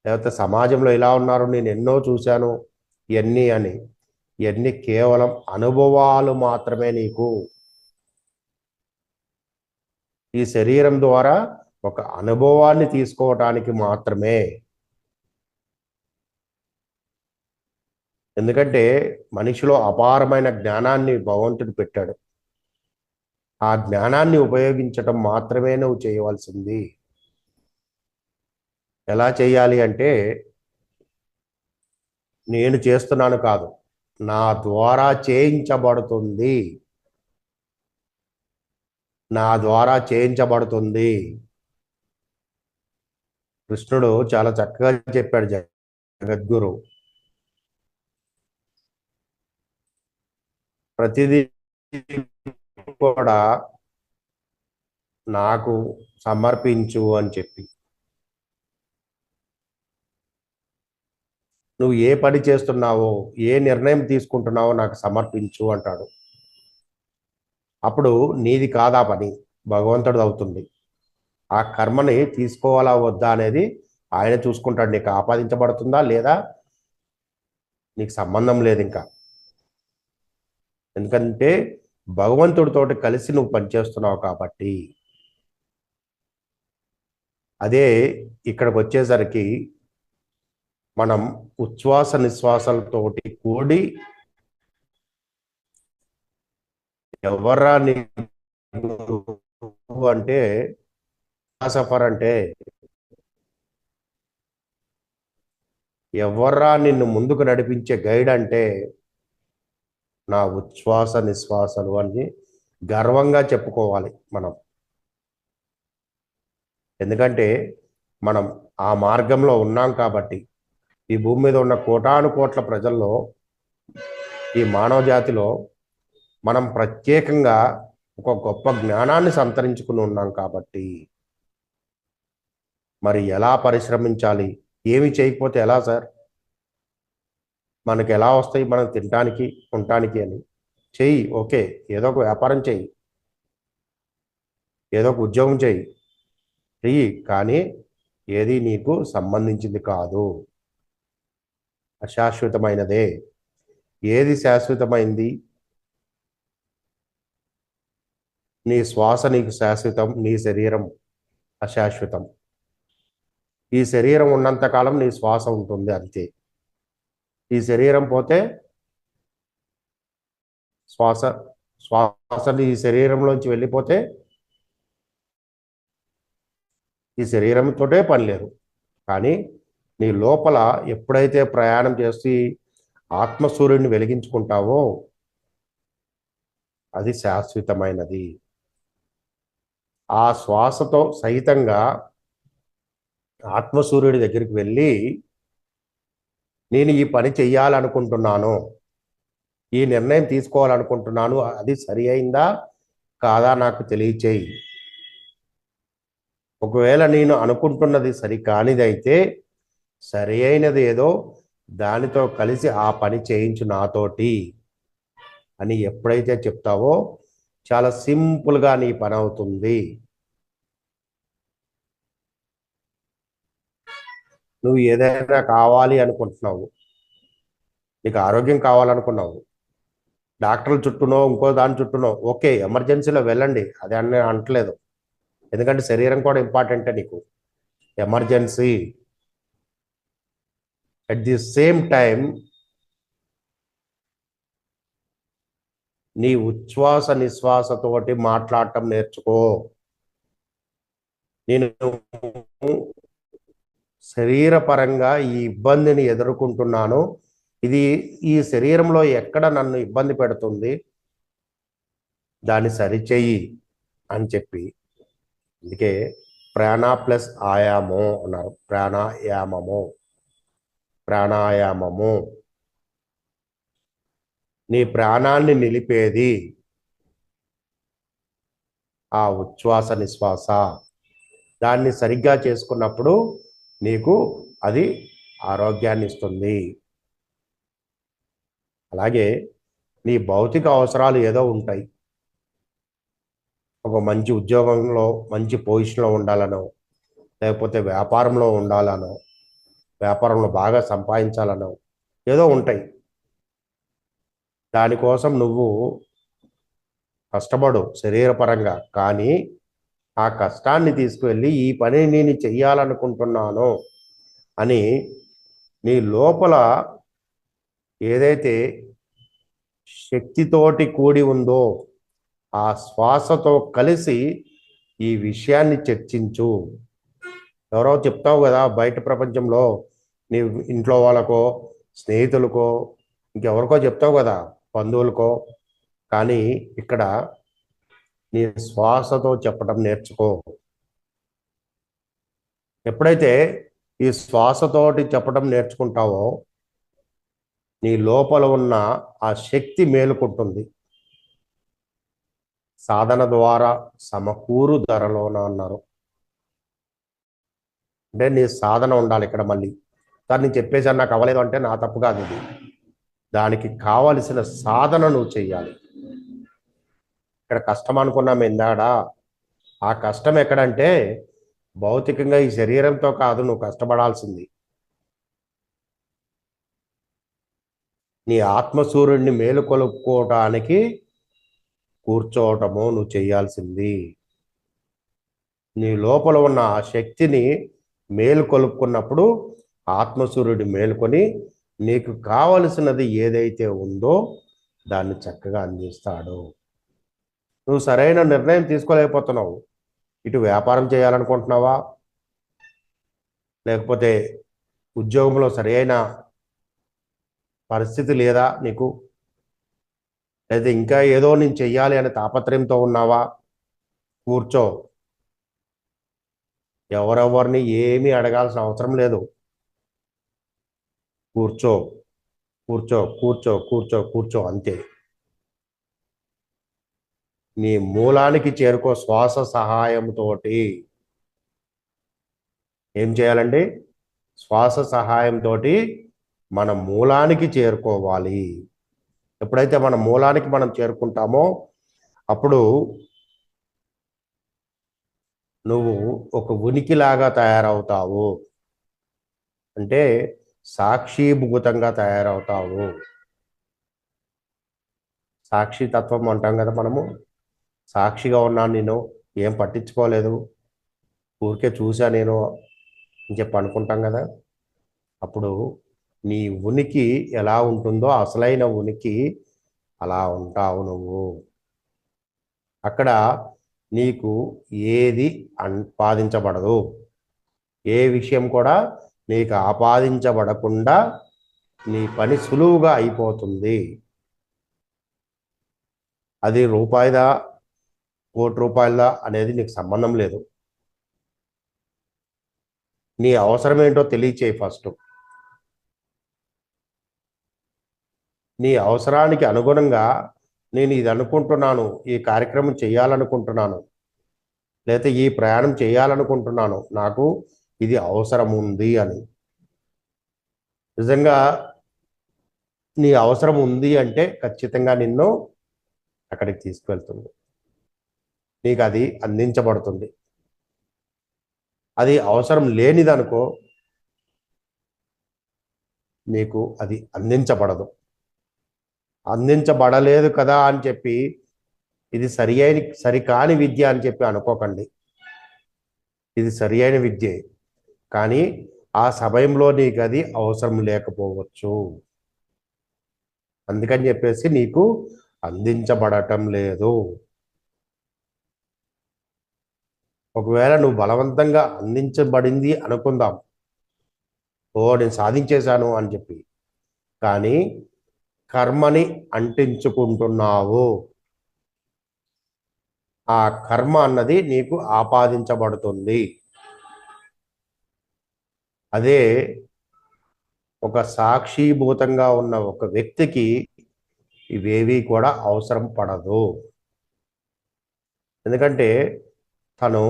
లేకపోతే సమాజంలో ఇలా ఉన్నారు, నేను ఎన్నో చూశాను, ఇవన్నీ కేవలం అనుభవాలు మాత్రమే. నీకు ఈ శరీరం ద్వారా ఒక అనుభవాన్ని తీసుకోవటానికి మాత్రమే. ఎందుకంటే మనిషిలో అపారమైన జ్ఞానాన్ని భగవంతుడు పెట్టాడు. ఆ జ్ఞానాన్ని ఉపయోగించటం మాత్రమే నువ్వు చేయవలసింది. ఎలా చేయాలి అంటే, నేను చేస్తున్నాను కాదు, నా ద్వారా చేయించబడుతుంది, నా ద్వారా చేయించబడుతుంది. కృష్ణుడు చాలా చక్కగా చెప్పాడు, జగద్గురు. ప్రతిదీ కూడా నాకు సమర్పించు అని చెప్పి. నువ్వు ఏ పని చేస్తున్నావో, ఏ నిర్ణయం తీసుకుంటున్నావో నాకు సమర్పించు అంటాడు. అప్పుడు నీది కాదా పని, భగవంతుడిది అవుతుంది. ఆ కర్మని తీసుకోవాలా వద్దా అనేది ఆయన చూసుకుంటాడు. నీకు ఆపాదించబడుతుందా లేదా నీకు సంబంధం లేదు ఇంకా. ఎందుకంటే భగవంతుడితోటి కలిసి నువ్వు పనిచేస్తున్నావు కాబట్టి. అదే ఇక్కడికి వచ్చేసరికి మనం ఉచ్ఛ్వాస నిశ్వాసాలతోటి కూడి ఎవరా నువ్వు అంటే సఫర్ అంటే ఎవర్రా నిన్ను ముందుకు నడిపించే గైడ్ అంటే నా ఉచ్ఛ్వాస నిశ్వాసాలు అని గర్వంగా చెప్పుకోవాలి మనం. ఎందుకంటే మనం ఆ మార్గంలో ఉన్నాం కాబట్టి. ఈ భూమి మీద ఉన్న కోటాను కోట్ల ప్రజల్లో, ఈ మానవ జాతిలో మనం ప్రత్యేకంగా ఒక గొప్ప జ్ఞానాన్ని సంతరించుకుని ఉన్నాం కాబట్టి. మరి ఎలా పరిశ్రమించాలి? ఏమి చేయకపోతే ఎలా సార్? మనకి ఎలా వస్తాయి మనం తినడానికి ఉండటానికి అని? చెయ్యి, ఓకే, ఏదో ఒక వ్యాపారం చెయ్యి, ఏదో ఒక ఉద్యోగం చెయ్యి, చెయ్యి, కానీ ఏది నీకు సంబంధించింది కాదు, అశాశ్వతమైనదే. ఏది శాశ్వతమైంది? నీ శ్వాస నీకు శాశ్వతం, నీ శరీరం అశాశ్వతం. ఈ శరీరం ఉన్నంతకాలం నీ శ్వాస ఉంటుంది, అంతే. ఈ శరీరం పోతే శ్వాస ఈ శరీరంలోంచి వెళ్ళిపోతే ఈ శరీరంతోటే పని లేదు. కానీ నీ లోపల ఎప్పుడైతే ప్రయాణం చేసి ఆత్మసూర్యుడిని వెలిగించుకుంటావో అది శాశ్వతమైనది. ఆ శ్వాసతో సహితంగా ఆత్మసూర్యుడి దగ్గరికి వెళ్ళి, నేను ఈ పని చెయ్యాలనుకుంటున్నాను, ఈ నిర్ణయం తీసుకోవాలనుకుంటున్నాను, అది సరి అయిందా కాదా నాకు తెలియచేయి. ఒకవేళ నేను అనుకుంటున్నది సరి కానిదైతే సరి అయినది ఏదో దానితో కలిసి ఆ పని చేయించు నాతోటి అని ఎప్పుడైతే చెప్తావో చాలా సింపుల్గా నీ పని అవుతుంది. నువ్వు ఏదైనా కావాలి అనుకుంటున్నావు, నీకు ఆరోగ్యం కావాలనుకున్నావు, డాక్టర్ల చుట్టూనో ఇంకో దాని చుట్టూనో, ఓకే, ఎమర్జెన్సీలో వెళ్ళండి, అది అని అంటలేదు. ఎందుకంటే శరీరం కూడా ఇంపార్టెంటే నీకు. Emergency at the same time నీ ఉచ్ఛ్వాస నిశ్వాసతోటి మాట్లాడటం నేర్చుకో. నేను శరీరపరంగా ఈ ఇబ్బందిని ఎదుర్కొంటున్నాను, ఇది ఈ శరీరంలో ఎక్కడ నన్ను ఇబ్బంది పెడుతుంది, దాన్ని సరిచెయ్యి అని చెప్పి. అందుకే ప్రాణ ప్లస్ ఆయామం అన్నారు. ప్రాణాయామము నీ ప్రాణాన్ని నిలిపేది ఆ ఉచ్ఛ్వాస నిశ్వాస. దాన్ని సరిగ్గా చేసుకున్నప్పుడు నీకు అది ఆరోగ్యాన్ని ఇస్తుంది. అలాగే నీ భౌతిక అవసరాలు ఏదో ఉంటాయి. ఒక మంచి ఉద్యోగంలో మంచి పొజిషన్లో ఉండాలనో, లేకపోతే వ్యాపారంలో ఉండాలనో, వ్యాపారంలో బాగా సంపాదించాలనో ఏదో ఉంటాయి. దానికోసం నువ్వు కష్టపడు శరీరపరంగా, కానీ ఆ కష్టాన్ని తీసుకువెళ్ళి ఈ పని నేను చెయ్యాలనుకుంటున్నాను అని నీ లోపల ఏదైతే శక్తితోటి కూడి ఉందో ఆ శ్వాసతో కలిసి ఈ విషయాన్ని చర్చించు. ఎవరో చెప్తావు కదా బయట ప్రపంచంలో, నీ ఇంట్లో వాళ్ళకో, స్నేహితులకో, ఇంకెవరికో చెప్తావు కదా, బంధువులకో. కానీ ఇక్కడ నీ శ్వాసతో చెప్పడం నేర్చుకో. ఎప్పుడైతే ఈ శ్వాసతోటి చెప్పడం నేర్చుకుంటావో నీ లోపల ఉన్న ఆ శక్తి మేలుకుంటుంది. సాధన ద్వారా సమకూరు ధరలోన అన్నారు. అంటే నీ సాధన ఉండాలి ఇక్కడ. మళ్ళీ సార్ నేను చెప్పేసాను నాకు అవ్వలేదు అంటే నా తప్పు కాదు ఇది. దానికి కావలసిన సాధన నువ్వు చెయ్యాలి. ఇక్కడ కష్టం అనుకున్నాం ఇందాడా, ఆ కష్టం ఎక్కడంటే భౌతికంగా ఈ శరీరంతో కాదు నువ్వు కష్టపడాల్సింది. నీ ఆత్మసూర్యుడిని మేలుకొలుపుకోవటానికి కూర్చోవటము నువ్వు చేయాల్సింది. నీ లోపల ఉన్న ఆ శక్తిని మేలుకొలుపుకున్నప్పుడు ఆత్మసూర్యుడు మేలుకొని నీకు కావలసినది ఏదైతే ఉందో దాన్ని చక్కగా అందిస్తాడు. నువ్వు సరైన నిర్ణయం తీసుకోలేకపోతున్నావు. ఇటు వ్యాపారం చేయాలనుకుంటున్నావా, లేకపోతే ఉద్యోగంలో సరైన పరిస్థితి లేదా నీకు, లేదా ఇంకా ఏదో నేను చెయ్యాలి అనే తాపత్రయంతో ఉన్నావా? కూర్చో. ఎవరెవరిని ఏమీ అడగాల్సిన అవసరం లేదు. కూర్చో, కూర్చో, కూర్చో, కూర్చో, కూర్చో, అంతే. నీ మూలానికి చేరుకో. శ్వాస సహాయంతో ఏం చేయాలండి? శ్వాస సహాయంతో మన మూలానికి చేరుకోవాలి. ఎప్పుడైతే మన మూలానికి మనం చేరుకుంటామో అప్పుడు నువ్వు ఒక ఉనికిలాగా తయారవుతావు. అంటే సాక్షిభూతంగా తయారవుతావు. సాక్షి తత్వం అంటాం కదా మనము. సాక్షిగా ఉన్నాను, నేను ఏం పట్టించుకోలేదు, ఊరికే చూసా నేను అని చెప్పి అనుకుంటాం కదా. అప్పుడు నీ ఉనికి ఎలా ఉంటుందో అసలైన ఉనికి అలా ఉంటావు నువ్వు. అక్కడ నీకు ఏది ఆపాదించబడదు. ఏ విషయం కూడా నీకు ఆపాదించబడకుండా నీ పని సులువుగా అయిపోతుంది. అది రూపాయిదా కోటి రూపాయలదా అనేది నీకు సంబంధం లేదు. నీ అవసరం ఏంటో తెలియచేయి ఫస్ట్. నీ అవసరానికి అనుగుణంగా నేను ఇది అనుకుంటున్నాను, ఈ కార్యక్రమం చేయాలనుకుంటున్నాను, లేకపోతే ఈ ప్రయాణం చేయాలనుకుంటున్నాను, నాకు ఇది అవసరం ఉంది అని. నిజంగా నీ అవసరం ఉంది అంటే ఖచ్చితంగా నిన్ను అక్కడికి తీసుకువెళ్తుంది. నీకు అది అందించబడుతుంది. అది అవసరం లేనిదనుకో నీకు అది అందించబడదు. అందించబడలేదు కదా అని చెప్పి ఇది సరికాని విద్య అని చెప్పి అనుకోకండి. ఇది సరి అయిన విద్యే, కానీ ఆ సమయంలో నీకు అది అవసరం లేకపోవచ్చు. అందుకని చెప్పేసి నీకు అందించబడటం లేదు. ఒకవేళ నువ్వు బలవంతంగా అందించబడింది అనుకుందాం, ఓ నేను సాధించేశాను అని చెప్పి, కానీ కర్మని అంటించుకుంటున్నావు. ఆ కర్మ అన్నది నీకు ఆపాదించబడుతుంది. అదే ఒక సాక్షిభూతంగా ఉన్న ఒక వ్యక్తికి ఇవేవి కూడా అవసరం పడదు. ఎందుకంటే తను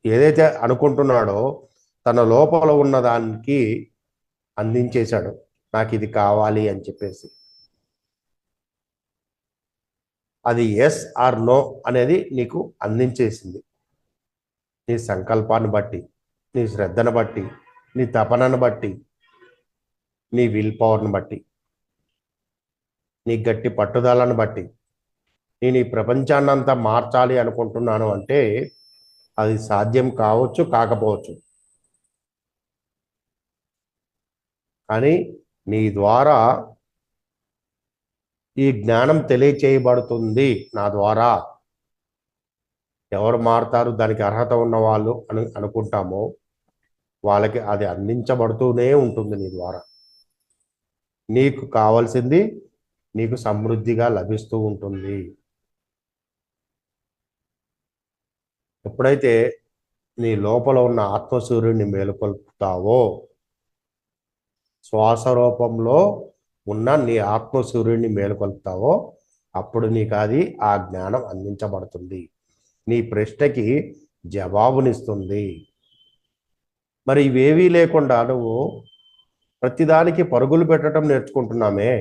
ఏదైతే అనుకుంటున్నాడో తన లోపల ఉన్న దానికి అందించేశాడు, నాకు ఇది కావాలి అని చెప్పేసి. అది ఎస్ ఆర్ నో అనేది నీకు అందించేసింది. నీ సంకల్పాన్ని బట్టి, నీ శ్రద్ధను బట్టి, నీ తపనను బట్టి, నీ విల్ పవర్ని బట్టి, నీ గట్టి పట్టుదలను బట్టి. నేను ఈ ప్రపంచాన్నంతా మార్చాలి అనుకుంటున్నాను అంటే అది సాధ్యం కావచ్చు, కాకపోవచ్చు, కానీ నీ ద్వారా ఈ జ్ఞానం తెలియచేయబడుతుంది. నా ద్వారా ఎవరు మారుతారు, దానికి అర్హత ఉన్న వాళ్ళు అని అనుకుంటామో వాళ్ళకి అది అందించబడుతూనే ఉంటుంది నీ ద్వారా. నీకు కావాల్సింది నీకు సమృద్ధిగా లభిస్తూ ఉంటుంది. ఎప్పుడైతే నీ లోపల ఉన్న ఆత్మసూర్యుడిని మేలుకొల్పుతావో, శ్వాస రూపంలో ఉన్న నీ ఆత్మసూర్యుడిని మేలుకొల్పుతావో అప్పుడు నీకు అది ఆ జ్ఞానం అందించబడుతుంది. నీ ప్రశ్నకి జవాబునిస్తుంది. మరి ఇవేవీ లేకుండా నువ్వు ప్రతిదానికి పరుగులు పెట్టడం నేర్చుకుంటున్నామే.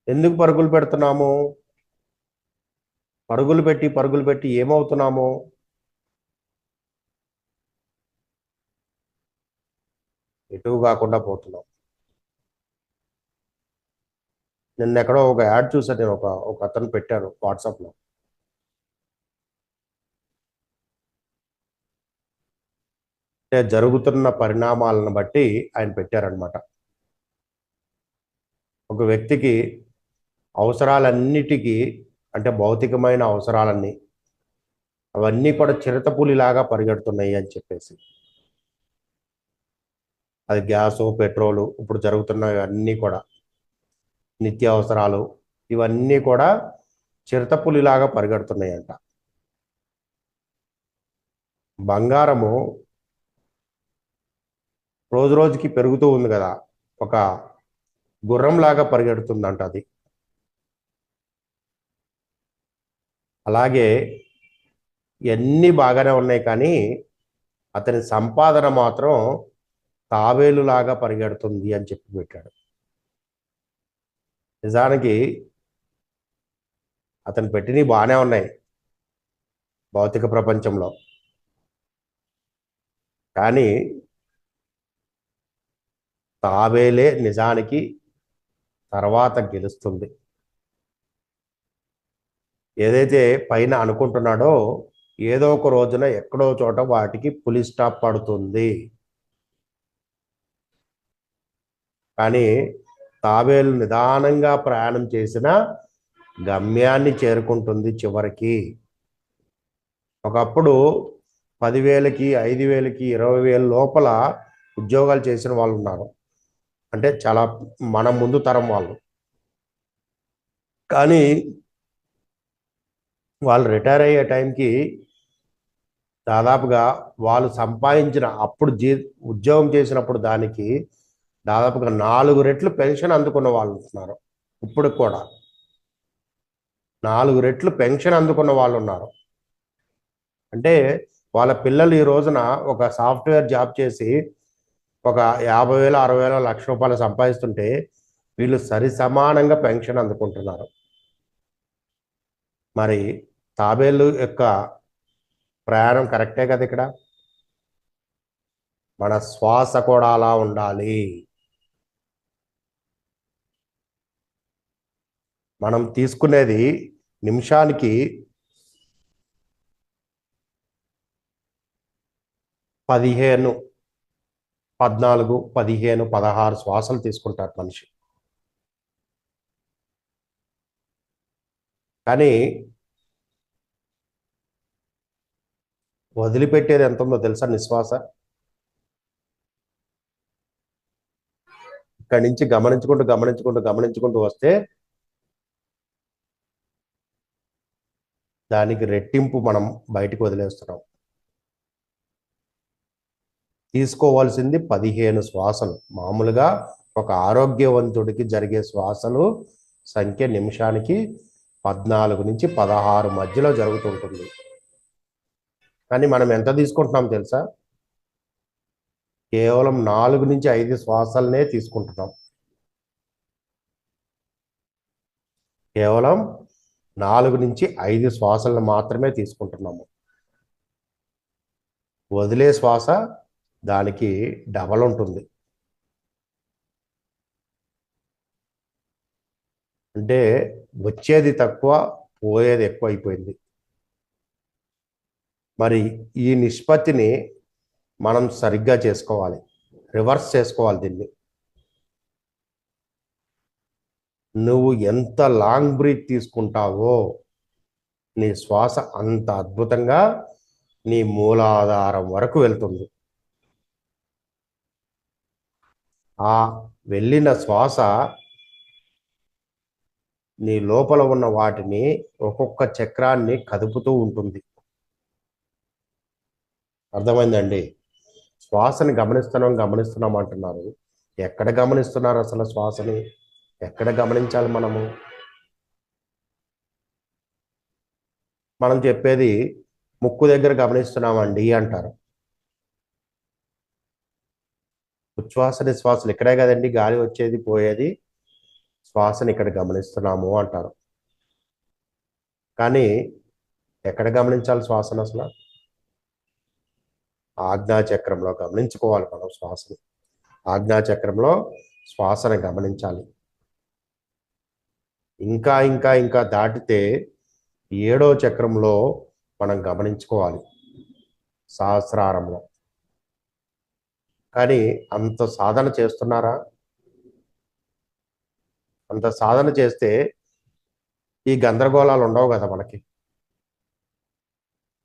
ఎందుకు పరుగులు పెడుతున్నాము? పరుగులు పెట్టి ఏమవుతున్నాము? ఎటు కాకుండా పోతున్నాం. నిన్న ఎక్కడో ఒక యాడ్ చూసాను నేను, ఒక అతను పెట్టారు వాట్సాప్లో. అంటే జరుగుతున్న పరిణామాలను బట్టి ఆయన పెట్టారనమాట. ఒక వ్యక్తికి అవసరాలన్నిటికీ, అంటే భౌతికమైన అవసరాలన్నీ, అవన్నీ కూడా చిరతపులిలాగా పరిగెడుతున్నాయి అని చెప్పేసి. అది గ్యాసు, పెట్రోలు, ఇప్పుడు జరుగుతున్నవి అన్నీ కూడా నిత్యావసరాలు, ఇవన్నీ కూడా చిరతపులిలాగా పరిగెడుతున్నాయంట. బంగారము రోజు రోజుకి పెరుగుతూ ఉంది కదా, ఒక గుర్రంలాగా పరిగెడుతుందంట అది. అలాగే ఇవన్నీ బాగానే ఉన్నాయి, కానీ అతని సంపాదన మాత్రం తాబేలులాగా పరిగెడుతుంది అని చెప్పి పెట్టాడు. నిజానికి అతను పెట్టినవి బాగానే ఉన్నాయి భౌతిక ప్రపంచంలో, కానీ తాబేలే నిజానికి తర్వాత గెలుస్తుంది. ఏదైతే పైన అనుకుంటున్నాడో ఏదో ఒక రోజున ఎక్కడో చోట వాటికి పులి స్టాప్ పడుతుంది. కానీ తాబేలు నిదానంగా ప్రయాణం చేసిన గమ్యాన్ని చేరుకుంటుంది చివరికి. ఒకప్పుడు 10,000కి, 5,000కి, 20,000 లోపల ఉద్యోగాలు చేసిన వాళ్ళు ఉన్నారు, అంటే చాలా మన ముందు తరం వాళ్ళు. కానీ వాళ్ళు రిటైర్ అయ్యే టైంకి దాదాపుగా వాళ్ళు సంపాదించిన అప్పుడు ఉద్యోగం చేసినప్పుడు దానికి దాదాపుగా 4 రెట్లు పెన్షన్ అందుకున్న వాళ్ళు ఉంటున్నారు. ఇప్పుడు కూడా 4 రెట్లు పెన్షన్ అందుకున్న వాళ్ళు ఉన్నారు. అంటే వాళ్ళ పిల్లలు ఈ రోజున ఒక సాఫ్ట్వేర్ జాబ్ చేసి ఒక 50,000, 60,000, ₹1,00,000 సంపాదిస్తుంటే వీళ్ళు సరి సమానంగా పెన్షన్ అందుకుంటున్నారు. మరి తాబేలు యొక్క ప్రయాణం కరెక్టే కదా. ఇక్కడ మన శ్వాస కూడా అలా ఉండాలి. మనం తీసుకునేది నిమిషానికి 15, 14, 15, 16 శ్వాసలు తీసుకుంటారు మనిషి. కానీ వదిలిపెట్టేది ఎంత ఉందో తెలుసా? నిశ్వాస. ఇక్కడి నుంచి గమనించుకుంటూ గమనించుకుంటూ గమనించుకుంటూ వస్తే దానికి రెట్టింపు మనం బయటికి వదిలేస్తున్నాం. తీసుకోవాల్సింది 15 శ్వాసలు. మామూలుగా ఒక ఆరోగ్యవంతుడికి జరిగే శ్వాసలు సంఖ్య నిమిషానికి 14 నుంచి 16 మధ్యలో జరుగుతుంటుంది. కానీ మనం ఎంత తీసుకుంటున్నాం తెలుసా? కేవలం 4 నుంచి 5 శ్వాసలనే తీసుకుంటున్నాం. కేవలం 4 నుంచి 5 శ్వాసలను మాత్రమే తీసుకుంటున్నాము. వదిలే శ్వాస దానికి డబల్ ఉంటుంది. అంటే వచ్చేది తక్కువ, పోయేది ఎక్కువ అయిపోయింది. మరి ఈ నిష్పత్తిని మనం సరిగ్గా చేసుకోవాలి, రివర్స్ చేసుకోవాలి దీన్ని. నువ్వు ఎంత లాంగ్ బ్రీత్ తీసుకుంటావో నీ శ్వాస అంత అద్భుతంగా నీ మూలాధారం వరకు వెళ్తుంది. ఆ వెళ్ళిన శ్వాస నీ లోపల ఉన్న వాటిని ఒక్కొక్క చక్రాన్ని కదుపుతూ ఉంటుంది. అర్థమైందండి? శ్వాసని గమనిస్తున్నాం అంటున్నారు. ఎక్కడ గమనిస్తున్నారు అసలు శ్వాసని? ఎక్కడ గమనించాలి మనము? మనం చెప్పేది ముక్కు దగ్గర గమనిస్తున్నామండి అంటారు. ఉచ్ఛ్వాస నిశ్వాసలు ఇక్కడే కదండి గాలి వచ్చేది పోయేది. శ్వాసని ఇక్కడ గమనిస్తున్నాము అంటారు. కానీ ఎక్కడ గమనించాలి శ్వాసను అసలు? ఆజ్ఞా చక్రంలో గమనించుకోవాలి మనం శ్వాసని. ఆజ్ఞాచక్రంలో శ్వాసను గమనించాలి. ఇంకా ఇంకా ఇంకా దాటితే 7వ చక్రంలో మనం గమనించుకోవాలి, సహస్రారంలో. కానీ అంత సాధన చేస్తున్నారా? అంత సాధన చేస్తే ఈ గందరగోళాలు ఉండవు కదా మనకి.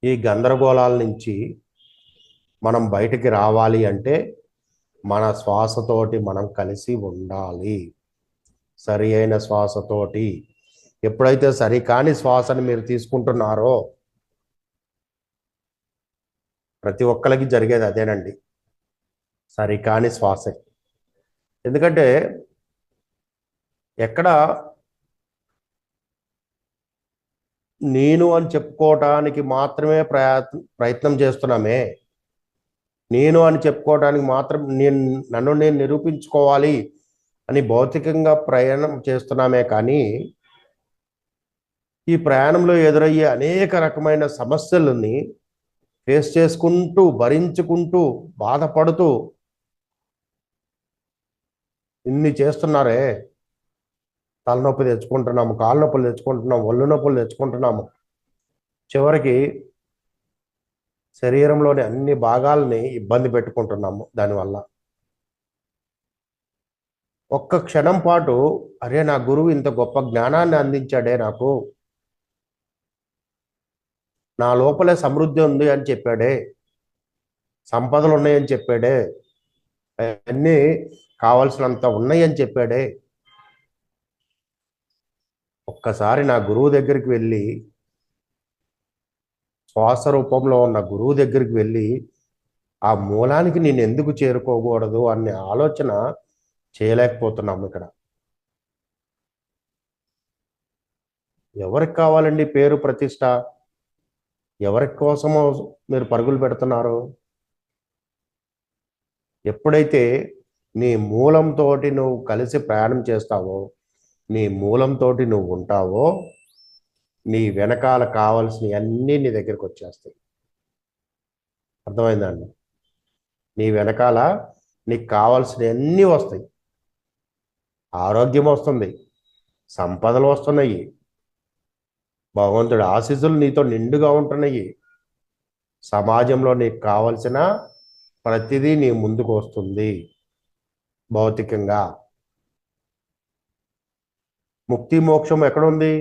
ఈ గందరగోళాల నుంచి మనం బయటికి రావాలి అంటే మన శ్వాసతోటి మనం కలిసి ఉండాలి. సరి అయిన శ్వాసతోటి. ఎప్పుడైతే సరికాని శ్వాసను మీరు తీసుకుంటున్నారో, ప్రతి ఒక్కరికి జరిగేది అదేనండి, సరికాని శ్వాసే. ఎందుకంటే ఎక్కడ నేను అని చెప్పుకోవటానికి మాత్రమే ప్రయత్నం చేస్తున్నామే. నేను అని చెప్పుకోవడానికి మాత్రం నన్ను నేను నిరూపించుకోవాలి అని భౌతికంగా ప్రయాణం చేస్తున్నామే. కానీ ఈ ప్రయాణంలో ఎదురయ్యే అనేక రకమైన సమస్యలని ఫేస్ చేసుకుంటూ, భరించుకుంటూ, బాధపడుతూ ఇన్ని చేస్తున్నారే. తలనొప్పి తెచ్చుకుంటున్నాము, కాళ్ళ నొప్పులు తెచ్చుకుంటున్నాము, ఒళ్ళు నొప్పులు తెచ్చుకుంటున్నాము. చివరికి శరీరంలోని అన్ని భాగాలని ఇబ్బంది పెట్టుకుంటున్నాము దానివల్ల. ఒక్క క్షణం పాటు అరే నా గురువు ఇంత గొప్ప జ్ఞానాన్ని అందించాడే, నాకు నా లోపలే సమృద్ధి ఉంది అని చెప్పాడే, సంపదలు ఉన్నాయని చెప్పాడే, అన్నీ కావలసినంత ఉన్నాయని చెప్పాడే. ఒక్కసారి నా గురువు దగ్గరికి వెళ్ళి, శ్వాస రూపంలో ఉన్న గురువు దగ్గరికి వెళ్ళి ఆ మూలానికి నేను ఎందుకు చేరుకోకూడదు అనే ఆలోచన చేయలేకపోతున్నాము. ఇక్కడ ఎవరికి కావాలండి పేరు ప్రతిష్ట? ఎవరి కోసమో మీరు పరుగులు పెడుతున్నారు? ఎప్పుడైతే నీ మూలంతో నువ్వు కలిసి ప్రయాణం చేస్తావో, నీ మూలంతో నువ్వు ఉంటావో, నీ వెనకాల కావాల్సినవి అన్నీ నీ దగ్గరికి వచ్చేస్తాయి. అర్థమైందండి? నీ వెనకాల నీకు కావాల్సినవి అన్నీ వస్తాయి. ఆరోగ్యం వస్తుంది, సంపదలు వస్తున్నాయి, భగవంతుడి ఆశీస్సులు నీతో నిండుగా ఉంటున్నాయి, సమాజంలో నీకు కావలసిన ప్రతిదీ నీ ముందుకు వస్తుంది భౌతికంగా. ముక్తి మోక్షం ఎక్కడుంది?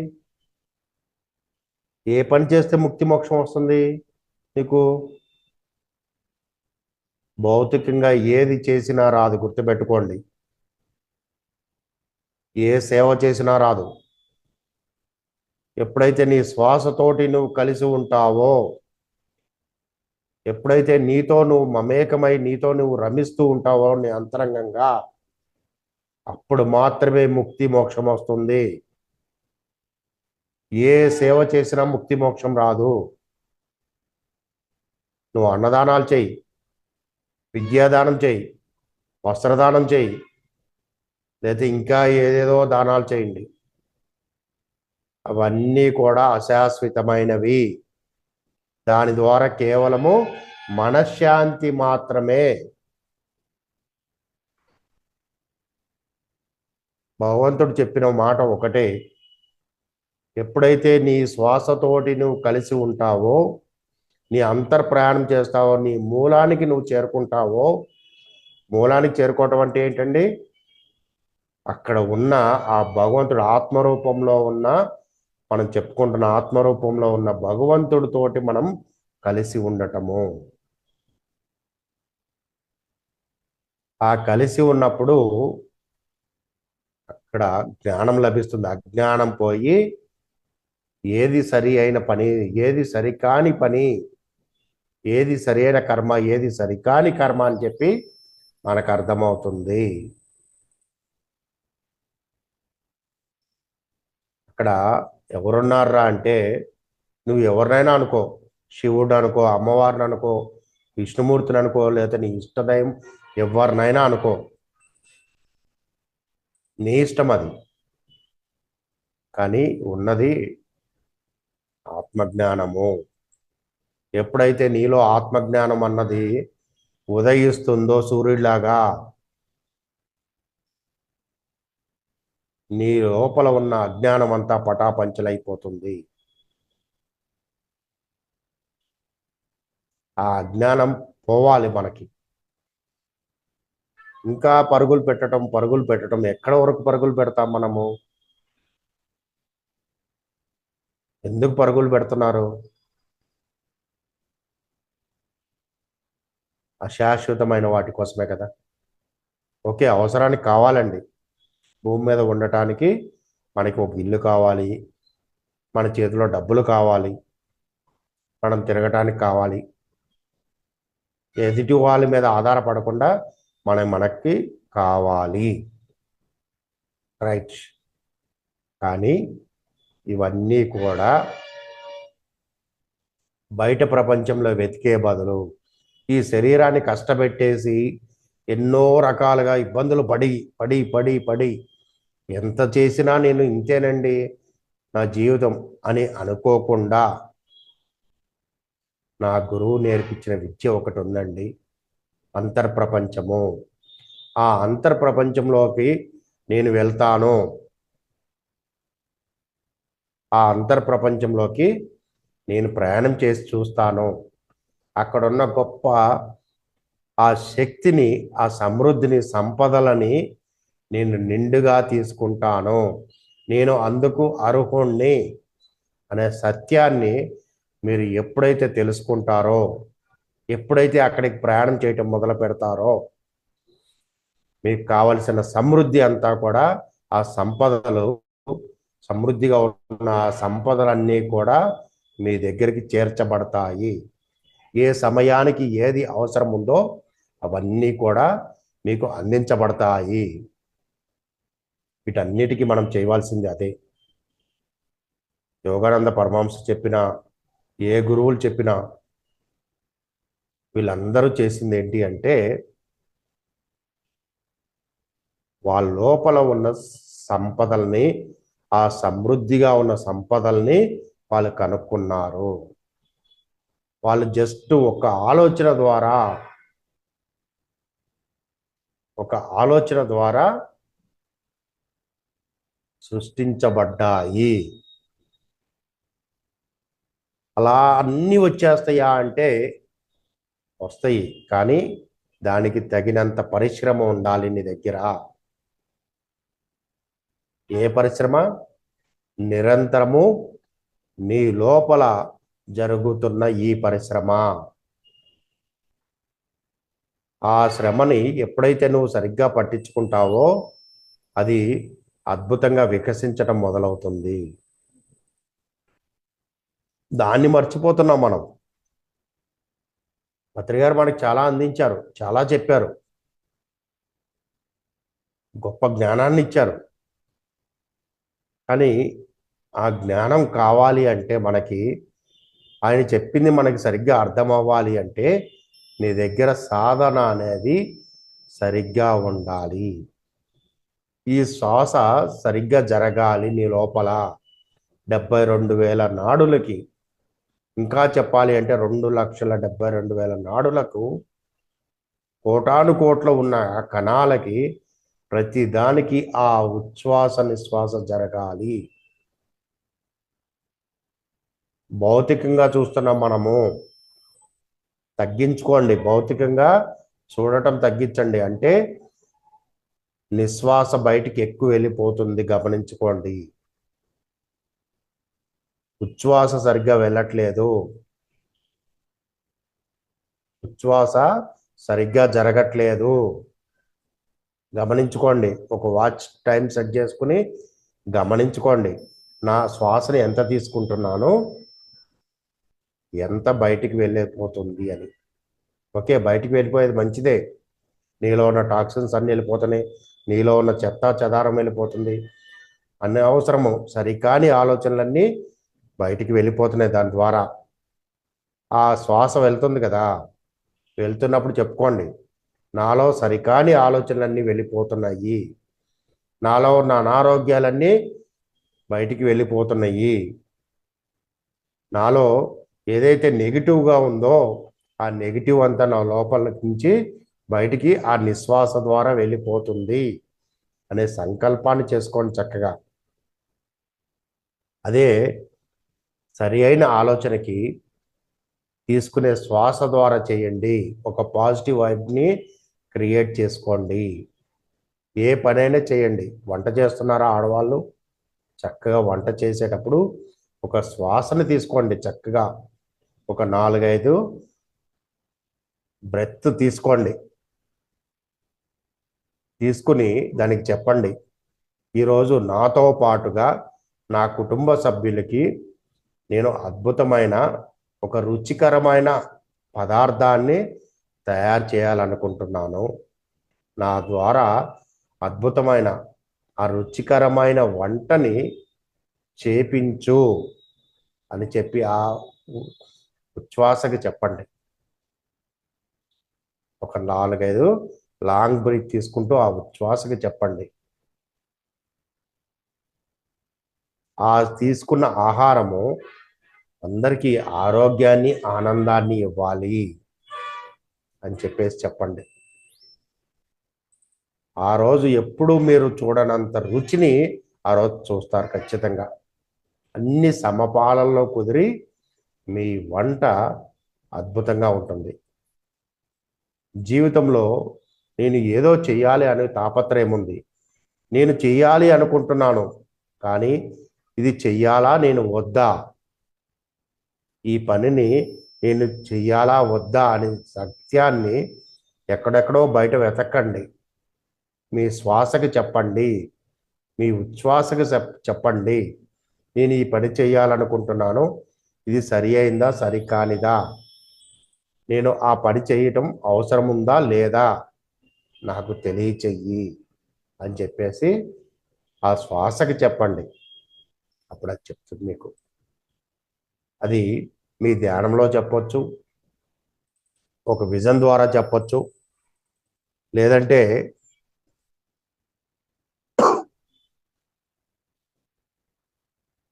ఏ పని చేస్తే ముక్తి మోక్షం వస్తుంది నీకు? భౌతికంగా ఏది చేసినా రాదు, గుర్తుపెట్టుకోండి. ఏ సేవ చేసినా రాదు. ఎప్పుడైతే నీ శ్వాసతోటి నువ్వు కలిసి ఉంటావో, ఎప్పుడైతే నీతో నువ్వు మమేకమై నీతో నువ్వు రమిస్తూ ఉంటావో నీ అంతరంగంగా, అప్పుడు మాత్రమే ముక్తి మోక్షం వస్తుంది. ఏ సేవ చేసినా ముక్తి మోక్షం రాదు. నువ్వు అన్నదానాలు చెయ్యి, విద్యాదానం చెయ్యి, వస్త్రదానం చెయ్యి, లేదా ఇంకా ఏదేదో దానాలు చేయండి, అవన్నీ కూడా అశాశ్వతమైనవి. దాని ద్వారా కేవలము మనశ్శాంతి మాత్రమే. భగవంతుడు చెప్పిన మాట ఒకటే, ఎప్పుడైతే నీ శ్వాసతోటి నువ్వు కలిసి ఉంటావో, నీ అంతర్ప్రయాణం చేస్తావో, నీ మూలానికి నువ్వు చేరుకుంటావో. మూలానికి చేరుకోవటం అంటే ఏంటండి? అక్కడ ఉన్న ఆ భగవంతుడు ఆత్మరూపంలో ఉన్న, మనం చెప్పుకుంటున్న ఆత్మరూపంలో ఉన్న భగవంతుడితోటి మనం కలిసి ఉండటము. ఆ కలిసి ఉన్నప్పుడు అక్కడ జ్ఞానం లభిస్తుంది. అజ్ఞానం పోయి ఏది సరి అయిన పని, ఏది సరికాని పని, ఏది సరి అయిన కర్మ, ఏది సరికాని కర్మ అని చెప్పి మనకు అర్థమవుతుంది. అక్కడ ఎవరున్నారా అంటే, నువ్వు ఎవరినైనా అనుకో, శివుడు అనుకో, అమ్మవారిని అనుకో, విష్ణుమూర్తిని అనుకో, లేదా నీ ఇష్టదైవం ఎవరినైనా అనుకో, నీ ఇష్టం అది. కానీ ఉన్నది ఆత్మజ్ఞానము. ఎప్పుడైతే నీలో ఆత్మజ్ఞానం అన్నది ఉదయిస్తుందో సూర్యుడిలాగా, నీ లోపల ఉన్న అజ్ఞానం అంతా పటాపంచలైపోతుంది. ఆ అజ్ఞానం పోవాలి మనకి. ఇంకా పరుగులు పెట్టడం ఎక్కడ వరకు పరుగులు పెడతాం మనము? ఎందుకు పరుగులు పెడుతున్నారు? అశాశ్వతమైన వాటి కోసమే కదా. ఓకే, అవసరానికి కావాలండి. భూమి మీద ఉండటానికి మనకి ఒక ఇల్లు కావాలి, మన చేతిలో డబ్బులు కావాలి, మనం తిరగటానికి కావాలి. ఎదుటి వాళ్ళ మీద ఆధారపడకుండా మనకి కావాలి. రైట్. కానీ ఇవన్నీ కూడా బయట ప్రపంచంలో వెతికే బదులు ఈ శరీరాన్ని కష్టపెట్టేసి ఎన్నో రకాలుగా ఇబ్బందులు పడి పడి పడి పడి ఎంత చేసినా నేను ఇంతేనండి నా జీవితం అని అనుకోకుండా నా గురువు నేర్పించిన విద్య ఒకటి ఉందండి, అంతర్ప్రపంచము. ఆ అంతర్ప్రపంచంలోకి నేను వెళ్తాను. ఆ అంతర్ప్రపంచంలోకి నేను ప్రయాణం చేసి చూస్తాను. అక్కడున్న గొప్ప ఆ శక్తిని, ఆ సమృద్ధిని, సంపదలని నేను నిండుగా తీసుకుంటాను. నేను అందుకు అర్హుణ్ణి అనే సత్యాన్ని మీరు ఎప్పుడైతే తెలుసుకుంటారో, ఎప్పుడైతే అక్కడికి ప్రయాణం చేయటం మొదలు పెడతారో, మీకు కావలసిన సమృద్ధి అంతా కూడా ఆ సంపదలు, సమృద్ధిగా ఉన్న ఆ సంపదలన్నీ కూడా మీ దగ్గరికి చేర్చబడతాయి. ఏ సమయానికి ఏది అవసరం ఉందో అవన్నీ కూడా మీకు అందించబడతాయి. వీటన్నిటికీ మనం చేయవలసింది అదే. యోగానంద పరమహంస చెప్పిన, ఏ గురువులు చెప్పినా వీళ్ళందరూ చేసింది ఏంటి అంటే, వాళ్ళ లోపల ఉన్న సంపదల్ని, ఆ సమృద్ధిగా ఉన్న సంపదల్ని వాళ్ళు కనుక్కున్నారు. వాళ్ళు జస్ట్ ఒక ఆలోచన ద్వారా సృష్టించబడ్డాయి. అలా అన్నీ వచ్చేస్తాయా అంటే వస్తాయి, కానీ దానికి తగినంత పరిశ్రమ ఉండాలి నీ దగ్గర. ఏ పరిశ్రమ? నిరంతరము నీ లోపల జరుగుతున్న ఈ పరిశ్రమ. ఆ శ్రమని ఎప్పుడైతే నువ్వు సరిగ్గా పట్టించుకుంటావో అది అద్భుతంగా వికసించటం మొదలవుతుంది. దాన్ని మర్చిపోతున్నాం మనం. పత్రి గారు మనకి చాలా అందించారు, చాలా చెప్పారు, గొప్ప జ్ఞానాన్ని ఇచ్చారు. కానీ ఆ జ్ఞానం కావాలి అంటే మనకి, ఆయన చెప్పింది మనకి సరిగ్గా అర్థం అవ్వాలి అంటే నీ దగ్గర సాధన అనేది సరిగ్గా ఉండాలి. ఈ శ్వాస సరిగ్గా జరగాలి నీ లోపల. 72,000 నాడులకి, ఇంకా చెప్పాలి అంటే 2,72,000 నాడులకు, కోటాను కోట్ల ఉన్న కణాలకి ప్రతి దానికి ఆ ఉచ్ఛ్వాస నిశ్వాస జరగాలి. భౌతికంగా చూస్తున్నాం మనము, తగ్గించుకోండి. భౌతికంగా చూడటం తగ్గించండి. అంటే నిశ్వాస బయటికి ఎక్కువ వెళ్ళిపోతుంది, గమనించుకోండి. ఉచ్ఛ్వాస సరిగ్గా వెళ్ళట్లేదు, ఉచ్ఛ్వాస సరిగ్గా జరగట్లేదు, గమనించుకోండి. ఒక వాచ్ టైం సెట్ చేసుకుని గమనించుకోండి, నా శ్వాసని ఎంత తీసుకుంటున్నాను, ఎంత బయటికి వెళ్ళిపోతుంది అని. ఓకే, బయటికి వెళ్ళిపోయేది మంచిదే. నీలో ఉన్న టాక్సిన్స్ అన్నీ వెళ్ళిపోతున్నాయి, నీలో ఉన్న చెత్త చెదారం వెళ్ళిపోతుంది, అన్ని అవసరము సరికాని ఆలోచనలన్నీ బయటికి వెళ్ళిపోతున్నాయి. దాని ద్వారా ఆ శ్వాస వెళ్తుంది కదా, వెళ్తున్నప్పుడు చెప్పుకోండి, నాలో సరికాని ఆలోచనలన్నీ వెళ్ళిపోతున్నాయి, నాలో ఉన్న అనారోగ్యాలన్నీ బయటికి వెళ్ళిపోతున్నాయి, నాలో ఏదైతే నెగిటివ్గా ఉందో ఆ నెగిటివ్ అంతా నా లోపల నుంచి బయటికి ఆ నిశ్వాస ద్వారా వెళ్ళిపోతుంది. అనే సంకల్పాన్ని చేసుకోండి చక్కగా. అదే సరి అయిన ఆలోచనకి తీసుకునే శ్వాస ద్వారా చేయండి. ఒక పాజిటివ్ వైబ్ని క్రియేట్ చేసుకోండి. ఏ పనైనా చేయండి. వంట చేస్తున్నారా ఆడవాళ్ళు? చక్కగా వంట చేసేటప్పుడు ఒక శ్వాసను తీసుకోండి. చక్కగా ఒక 4-5 బ్రెత్ తీసుకోండి. తీసుకుని దానికి చెప్పండి, ఈరోజు నాతో పాటుగా నా కుటుంబ సభ్యులకి నేను అద్భుతమైన ఒక రుచికరమైన పదార్థాన్ని తయారు చేయాలనుకుంటున్నాను. నా ద్వారా అద్భుతమైన ఆ రుచికరమైన వంటని చేపించు అని చెప్పి ఆ ఉచ్ఛ్వాసకి చెప్పండి. ఒక 4-5 లాంగ్ బ్రీత్ తీసుకుంటూ ఆ ఉచ్ఛ్వాసకి చెప్పండి, ఆ తీసుకున్న ఆహారము అందరికీ ఆరోగ్యాన్ని ఆనందాన్ని ఇవ్వాలి అని చెప్పేసి చెప్పండి. ఆ రోజు ఎప్పుడు మీరు చూడనంత రుచిని ఆ రోజు చూస్తారు ఖచ్చితంగా. అన్ని సమపాలనలో కుదిరి మీ వంట అద్భుతంగా ఉంటుంది. జీవితంలో నేను ఏదో చెయ్యాలి అనే తాపత్రయం ఉంది. నేను చెయ్యాలి అనుకుంటున్నాను, కానీ ఇది చెయ్యాలా నేను వద్దా, ఈ పనిని నేను చెయ్యాలా వద్దా అనే సత్యాన్ని ఎక్కడెక్కడో బయట వెతకండి. మీ శ్వాసకి చెప్పండి, మీ ఉచ్ఛ్వాసకి చెప్పండి, నేను ఈ పని చేయాలనుకుంటున్నాను, ఇది సరి అయిందా సరికానిదా, నేను ఆ పని చేయటం అవసరం ఉందా లేదా నాకు తెలియచెయ్యి అని చెప్పేసి ఆ శ్వాసకి చెప్పండి. అప్పుడు అది చెప్తుంది మీకు. అది మీ ధ్యానంలో చెప్పొచ్చు, ఒక విజన్ ద్వారా చెప్పొచ్చు, లేదంటే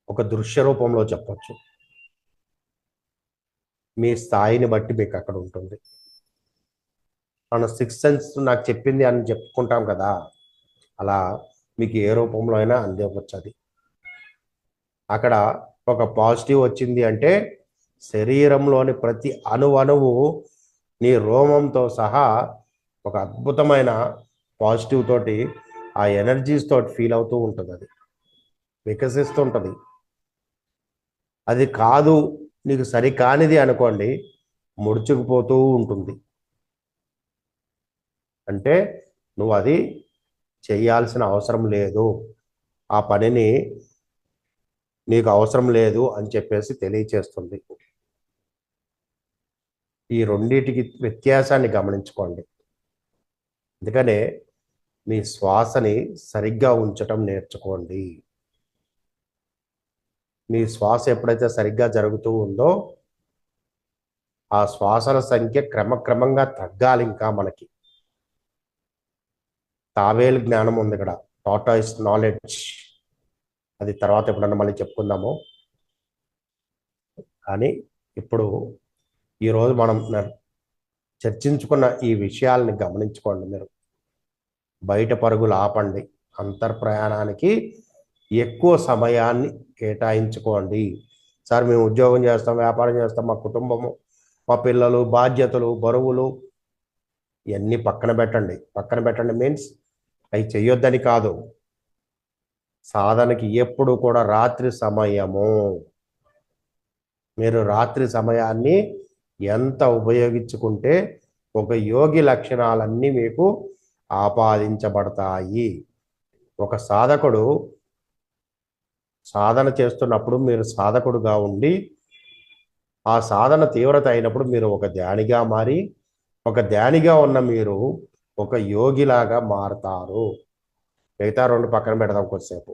ఒక దృశ్య రూపంలో చెప్పొచ్చు. మీ స్థాయిని బట్టి మీకు అక్కడ ఉంటుంది. మన 6 సెన్స్ నాకు చెప్పింది అని చెప్పుకుంటాం కదా, అలా మీకు ఏ రూపంలో అయినా అందివ్వచ్చు. అది అక్కడ ఒక పాజిటివ్ వచ్చింది అంటే శరీరంలోని ప్రతి అణువు నీ రోమంతో సహా ఒక అద్భుతమైన పాజిటివ్ తోటి ఆ ఎనర్జీస్ తోటి ఫీల్ అవుతూ ఉంటుంది. అది వికసిస్తూ ఉంటుంది. అది కాదు నీకు సరికానిది అనుకోండి, ముడుచుకుపోతూ ఉంటుంది. అంటే నువ్వు అది చేయాల్సిన అవసరం లేదు, ఆ పనిని నీకు అవసరం లేదు అని చెప్పేసి తెలియచేస్తుంది. ఈ రెండింటికి వ్యత్యాసాన్ని గమనించుకోండి. అందుకనే మీ శ్వాసని సరిగ్గా ఉంచటం నేర్చుకోండి. మీ శ్వాస ఎప్పుడైతే సరిగ్గా జరుగుతూ ఉందో ఆ శ్వాసల సంఖ్య క్రమక్రమంగా తగ్గాలి. ఇంకా మనకి తావేలు జ్ఞానం ఉంది ఇక్కడ, టాటాయిస్ నాలెడ్జ్. అది తర్వాత ఎప్పుడన్నా మళ్ళీ చెప్పుకుందాము. కానీ ఇప్పుడు ఈరోజు మనం చర్చించుకున్న ఈ విషయాలని గమనించుకోండి. మీరు బయట పరుగులు ఆపండి, అంతర్ప్రయాణానికి ఎక్కువ సమయాన్ని కేటాయించుకోండి. సార్ మేము ఉద్యోగం చేస్తాం, వ్యాపారం చేస్తాం, మా కుటుంబము, మా పిల్లలు, బాధ్యతలు, బరువులు ఇవన్నీ పక్కన పెట్టండి. పక్కన పెట్టండి మీన్స్ అవి చెయ్యొద్దని కాదు. సాధనకి ఎప్పుడు కూడా రాత్రి సమయము, మీరు రాత్రి సమయాన్ని ఎంత ఉపయోగించుకుంటే ఒక యోగి లక్షణాలన్నీ మీకు ఆపాదించబడతాయి. ఒక సాధకుడు సాధన చేస్తున్నప్పుడు మీరు సాధకుడుగా ఉండి ఆ సాధన తీవ్రత అయినప్పుడు మీరు ఒక ధ్యానిగా మారి, ఒక ధ్యానిగా ఉన్న మీరు ఒక యోగిలాగా మారతారు. మిగతా రెండు పక్కన పెడదాం కొద్దిసేపు.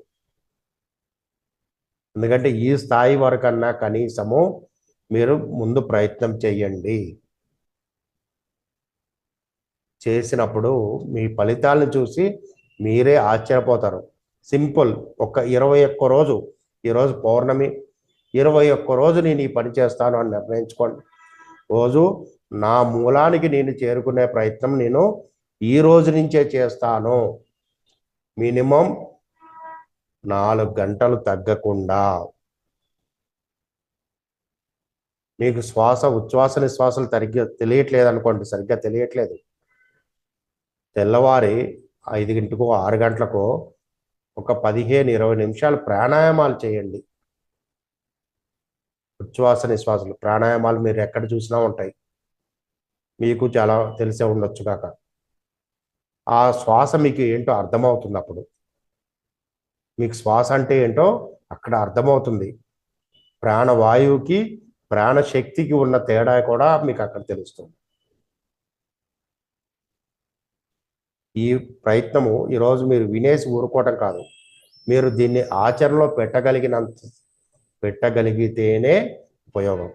ఎందుకంటే ఈ స్థాయి వరకన్నా కనీసము మీరు ముందు ప్రయత్నం చేయండి. చేసినప్పుడు మీ ఫలితాలను చూసి మీరే ఆశ్చర్యపోతారు. సింపుల్. ఒక 21 రోజు, ఈరోజు పౌర్ణమి, 21 రోజు నేను ఈ పని చేస్తాను అని నిర్ణయించుకోండి. రోజు నా మూలానికి నేను చేరుకునే ప్రయత్నం నేను ఈ రోజు నుంచే చేస్తాను. మినిమం 4 గంటలు తగ్గకుండా. మీకు ఉచ్ఛ్వాస నిశ్వాసాలు తెలియట్లేదు అనుకోండి, సరిగ్గా తెలియట్లేదు. తెల్లవారి 5 గంటకో 6 గంటలకో ఒక 15-20 నిమిషాలు ప్రాణాయామాలు చేయండి. ఉచ్ఛ్వాస నిశ్వాసాలు ప్రాణాయామాలు మీరు ఎక్కడ చూసినా ఉంటాయి, మీకు చాలా తెలిసే ఉండొచ్చు కాక. ఆ శ్వాస మీకు ఏంటో అర్థమవుతుంది. అప్పుడు మీకు శ్వాస అంటే ఏంటో అక్కడ అర్థమవుతుంది. ప్రాణవాయువుకి ప్రాణశక్తికి ఉన్న తేడా కూడా మీకు అక్కడ తెలుస్తుంది. ఈ ప్రయత్నము ఈరోజు మీరు వినేసి ఊరుకోవటం కాదు, మీరు దీన్ని ఆచరణలో పెట్టగలిగితేనే ఉపయోగం.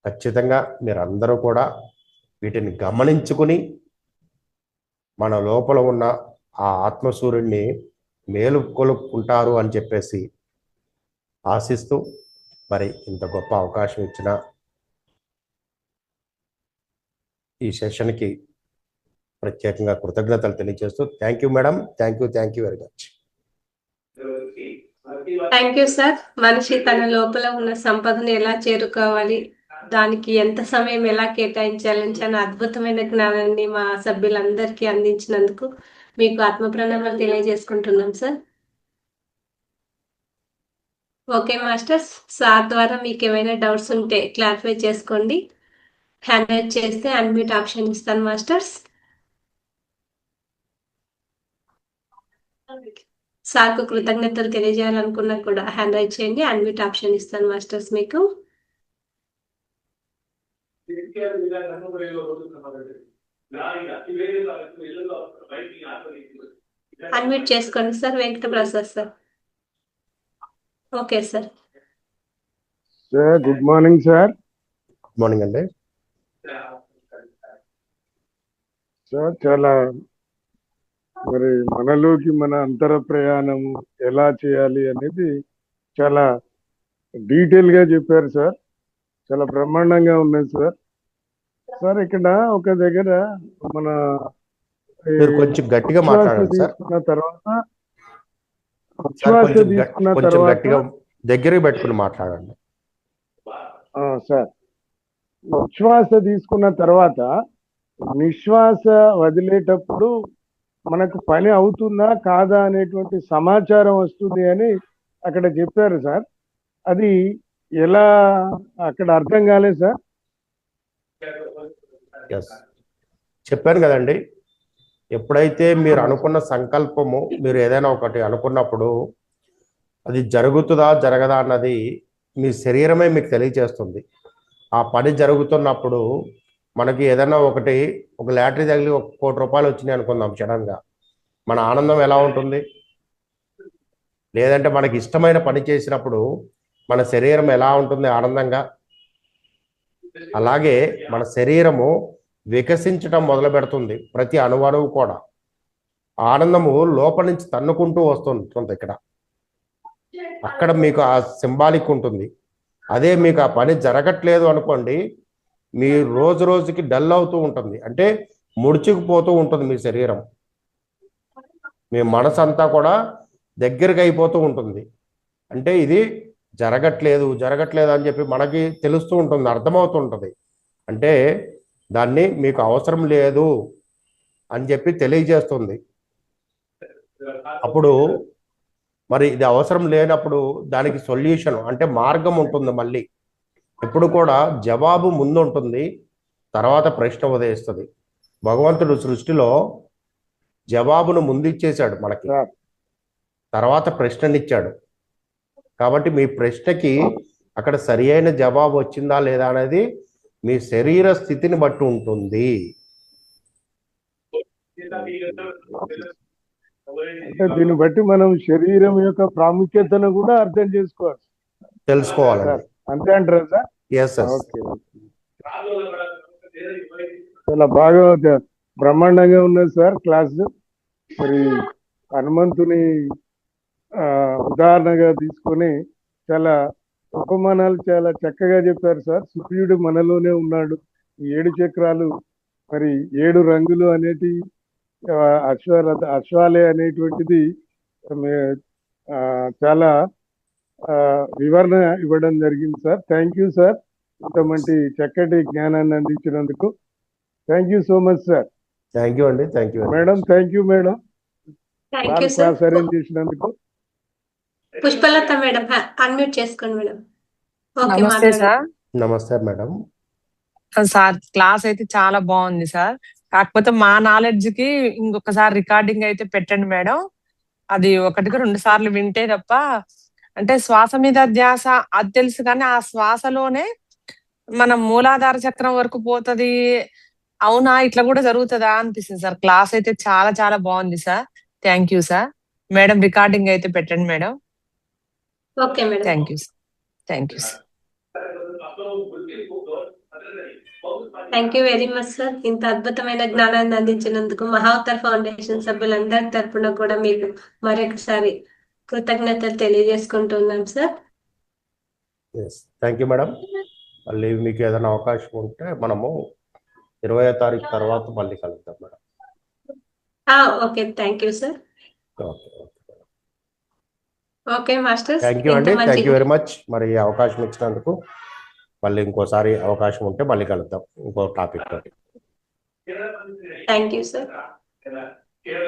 ఖచ్చితంగా మీరందరూ కూడా వీటిని గమనించుకుని మన లోపల ఉన్న ఆ ఆత్మసూర్యుడిని మేలుకొలుపుకుంటారు అని చెప్పేసి ఆశిస్తూ, మరి ఇంత గొప్ప అవకాశం ఇచ్చిన ఈ సెషన్కి ప్రత్యేకంగా కృతజ్ఞతలు తెలియజేస్తూ thank you madam, thank you very much. Thank you sir. మనిషి తన లోపల ఉన్న సంపదను ఎలా చేరుకోవాలి, దానికి ఎంత సమయం ఎలా కేటాయించాలని చాలా అద్భుతమైన జ్ఞానాన్ని మా సభ్యులందరికీ అందించినందుకు మీకు ఆత్మ ప్రణామాలు తెలియజేసుకుంటున్నాం సార్. ఓకే మాస్టర్స్, సార్ ద్వారా మీకు ఏమైనా డౌట్స్ ఉంటే క్లారిఫై చేసుకోండి. హ్యాండ్ రైజ్ చేస్తే అన్మ్యూట్ ఆప్షన్ ఇస్తాను మాస్టర్స్. సార్కు కృతజ్ఞతలు తెలియజేయాలనుకున్నా కూడా హ్యాండ్ రైజ్ చేయండి, అన్మ్యూట్ ఆప్షన్ ఇస్తాను మాస్టర్స్ మీకు. అన్మ్యూట్ చేసుకోండి sir. Venkata Prasad sir. Okay sir. Sir good morning sir. Good morning అండి. సార్ చాలా మరి మనలోకి మన అంతర ప్రయాణం ఎలా చేయాలి అనేది చాలా డీటెయిల్ గా చెప్పారు సార్. చాలా బ్రహ్మాండంగా ఉన్నది సార్. సార్ ఇక్కడ ఒక దగ్గర మన కొంచెం గట్టిగా మాట్లాడండి సార్. తీసుకున్న తర్వాత దగ్గరికి పెట్టుకుని మాట్లాడండి సార్. ఉచ్ఛ్వాస తీసుకున్న తర్వాత నిశ్వాస వదిలేటప్పుడు మనకు పని అవుతుందా కాదా అనేటువంటి సమాచారం వస్తుంది అని అక్కడ చెప్పారు సార్. అది ఎలా అక్కడ అర్థం కాలేదు సార్. చెప్పాను కదండి, ఎప్పుడైతే మీరు అనుకున్న సంకల్పము, మీరు ఏదైనా ఒకటి అనుకున్నప్పుడు అది జరుగుతుందా జరగదా అన్నది మీ శరీరమే మీకు తెలియజేస్తుంది. ఆ పని జరుగుతున్నప్పుడు మనకి ఏదైనా ఒక లాటరీ తగిలి 1 కోటి రూపాయలు వచ్చినాయి అనుకుందాం, సడన్గా మన ఆనందం ఎలా ఉంటుంది? లేదంటే మనకి ఇష్టమైన పని చేసినప్పుడు మన శరీరం ఎలా ఉంటుంది? ఆనందంగా. అలాగే మన శరీరము వికసించడం మొదలు పెడుతుంది. ప్రతి అణువు కూడా ఆనందము లోపల నుంచి తన్నుకుంటూ వస్తుంటుంది. అక్కడ మీకు ఆ సింబాలిక్ ఉంటుంది. అదే మీకు ఆ పని జరగట్లేదు అనుకోండి, మీ రోజుకి డల్ అవుతూ ఉంటుంది, అంటే ముడుచుకుపోతూ ఉంటుంది మీ శరీరం. మీ మనసు అంతా కూడా దగ్గరికి అయిపోతూ ఉంటుంది. అంటే ఇది జరగట్లేదు అని చెప్పి మనకి తెలుస్తూ ఉంటుంది, అర్థమవుతుంటుంది. అంటే దాన్ని మీకు అవసరం లేదు అని చెప్పి తెలియజేస్తుంది. అప్పుడు మరి ఇది అవసరం లేనప్పుడు దానికి సొల్యూషన్ అంటే మార్గం ఉంటుంది. మళ్ళీ ఎప్పుడు కూడా జవాబు ముందు ఉంటుంది, తర్వాత ప్రశ్న ఉదయిస్తుంది. భగవంతుడు సృష్టిలో జవాబును ముందు ఇచ్చేశాడు మనకి, తర్వాత ప్రశ్ననిచ్చాడు. కాబట్టి మీ ప్రశ్నకి అక్కడ సరి అయిన జవాబు వచ్చిందా లేదా అనేది మీ శరీర స్థితిని బట్టి ఉంటుంది. అంటే దీన్ని బట్టి మనం శరీరం యొక్క ప్రాముఖ్యతను కూడా అర్థం తెలుసుకోవాలండి. అంతే అంటారా సార్? ఓకే. చాలా బాగా బ్రహ్మాండంగా ఉన్నది సార్ క్లాస్. మరి హనుమంతుని ఉదాహరణగా తీసుకొని చాలా ఉపమానాలు చాలా చక్కగా చెప్పారు సార్. సూర్యుడు మనలోనే ఉన్నాడు, 7 చక్రాలు, మరి 7 రంగులు అనేటి అశ్వాలే అనేటువంటిది మే- ఆ, చాలా వివరణ ఇవ్వడం జరిగింది సార్. థ్యాంక్ యూ సార్, ఇంత మంచి చక్కటి జ్ఞానాన్ని అందించినందుకు. Thank you so much sir. Thank you అండి, thank you madam, thank you madam, thank you sir. Class arrange చేసినందుకు. పుష్పలత మేడం అన్మ్యూట్ చేసుకోండి మేడం. ఓకే, నమస్తే మాట్లాడండి. సార్. నమస్తే మేడం. సార్ క్లాస్ అయితే చాలా బాగుంది సార్. కాకపోతే మా నాలెడ్జ్ కి ఇంకొకసారి రికార్డింగ్ అయితే పెట్టండి మేడం. అది ఒకటికి 2 సార్లు వింటే తప్ప, అంటే శ్వాస మీద ధ్యాస అది తెలుసు కానీ ఆ శ్వాసలోనే మనం మూలాధార చక్రం వరకు పోతది. అవునా, ఇట్లా కూడా జరుగుతుందా అనిపిస్తుంది సార్. క్లాస్ అయితే చాలా చాలా బాగుంది sir. Thank you sir. Madam recording అయితే పెట్టండి madam. Okay madam. Thank you sir. Thank you sir. Thank you very much sir. ఇంత అద్భుతమైన జ్ఞానాన్ని అందించినందుకు మహావతార్ ఫౌండేషన్ సభ్యులందరి తరపున కూడా మీకు మరొకసారి కృతజ్ఞతలు తెలియజేసుకుంటున్నాం sir. Yes, thank you madam. మళ్ళీ మీకు ఏదైనా అవకాశం ఉంటే మనము 20వ తారీఖు తర్వాత మళ్ళీ కలుద్దాం madam. Okay, thank you sir. Okay okay, okay masters, thank you ఇంత అండి, మంచి థ్యాంక్ యూ వెరీ మచ్. మరి ఈ అవకాశం ఇచ్చినందుకు మళ్ళీ ఇంకోసారి అవకాశం ఉంటే మళ్ళీ కలుద్దాం ఇంకో టాపిక్ తోటి. Thank you sir.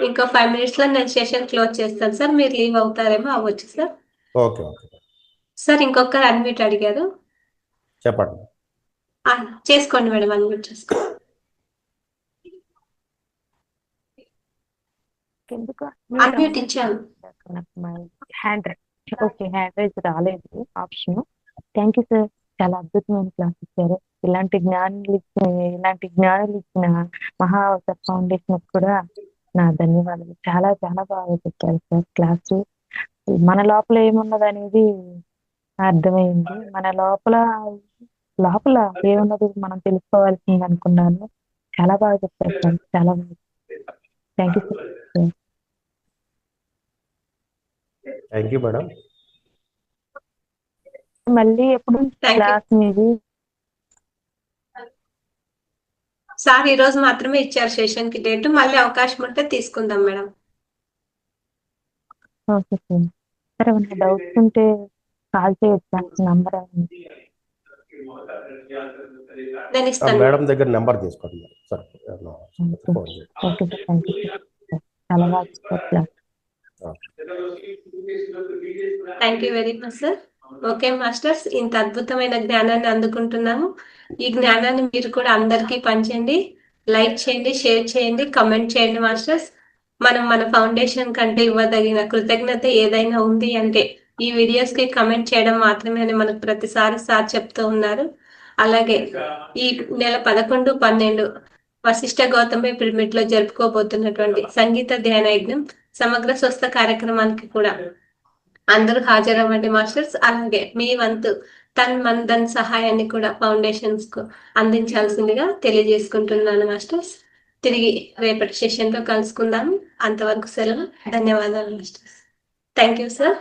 ఇంకో 5 minutes లో నేను సెషన్ క్లోజ్ చేస్తాను సార్. మీరు లీవ్ అవుతారేమో అవ్వచ్చు సార్. ఓకే ఓకే సార్ ఇంకొకరు అన్మ్యూట్ అడిగారు. చెప్పండి. చేసుకోండి మేడం, అన్మ్యూట్ చేసుకోండి. అన్మ్యూట్ ఇచ్చాను. హ్యాండ్ రైజ్ రాలేదు ఆప్షన్. థ్యాంక్ యూ సార్, చాలా అద్భుతమైన క్లాస్ ఇచ్చారు. ఇలాంటి జ్ఞానులు ఇచ్చిన మహావతార్ ఫౌండేషన్ కూడా నా ధన్యవాదాలు. చాలా చాలా బాగా చెప్పారు సార్ క్లాసు. మన లోపల ఏమున్నది అనేది అర్థమైంది. మన లోపల ఏమున్నది మనం తెలుసుకోవాల్సింది అనుకున్నాను. చాలా బాగా చెప్పారు సార్, చాలా బాగా. Thank you sir. Thank you madam. మళ్ళీ ఎప్పుడు Thank you. క్లాస్ మీది? సార్ ఈ రోజు మాత్రమే ఇచ్చారు సెషన్ కి డేట్. మళ్ళీ అవకాశం ఉంటే తీసుకుందాం మేడం. Okay sir. సరే, ఏమైనా డౌట్స్ ఉంటే కాల్ చేయొచ్చు. నంబర్ నేను ఇస్తాను. మేడం దగ్గర నెంబర్ తీసుకోండి మేడం. సరే, ఫోన్ చేయండి. Okay sir, thank you sir. చాలా బాగా చెప్పారు class. Thank you very much sir. Okay masters, ఇంత అద్భుతమైన జ్ఞానాన్ని అందుకుంటున్నాము. ఈ జ్ఞానాన్ని మీరు కూడా అందరికీ పంచండి, లైక్ చేయండి, షేర్ చేయండి, కమెంట్ చేయండి మాస్టర్స్. మనం మన ఫౌండేషన్ కంటే ఇవ్వదగిన కృతజ్ఞత ఏదైనా ఉంది అంటే ఈ వీడియోస్ కి కమెంట్ చేయడం మాత్రమే అని మనకు ప్రతిసారి సార్ చెప్తూ ఉన్నారు. అలాగే ఈ నెల 11, 12 వశిష్ఠ గౌతమి పిరమిడ్ లో జరుపుకోబోతున్నటువంటి సంగీత ధ్యాన యజ్ఞం సమగ్ర స్వస్థ కార్యక్రమానికి కూడా అందరూ హాజరవ్వండి మాస్టర్స్. అలాగే మీ వంతు తన్ మన్ ధన్ సహాయాన్ని కూడా ఫౌండేషన్స్ కు అందించాల్సిందిగా తెలియజేసుకుంటున్నాను మాస్టర్స్. తిరిగి రేపటి సెషన్ లో కలుసుకుందాము. అంతవరకు సెలవు. ధన్యవాదాలు మాస్టర్స్. Thank you sir.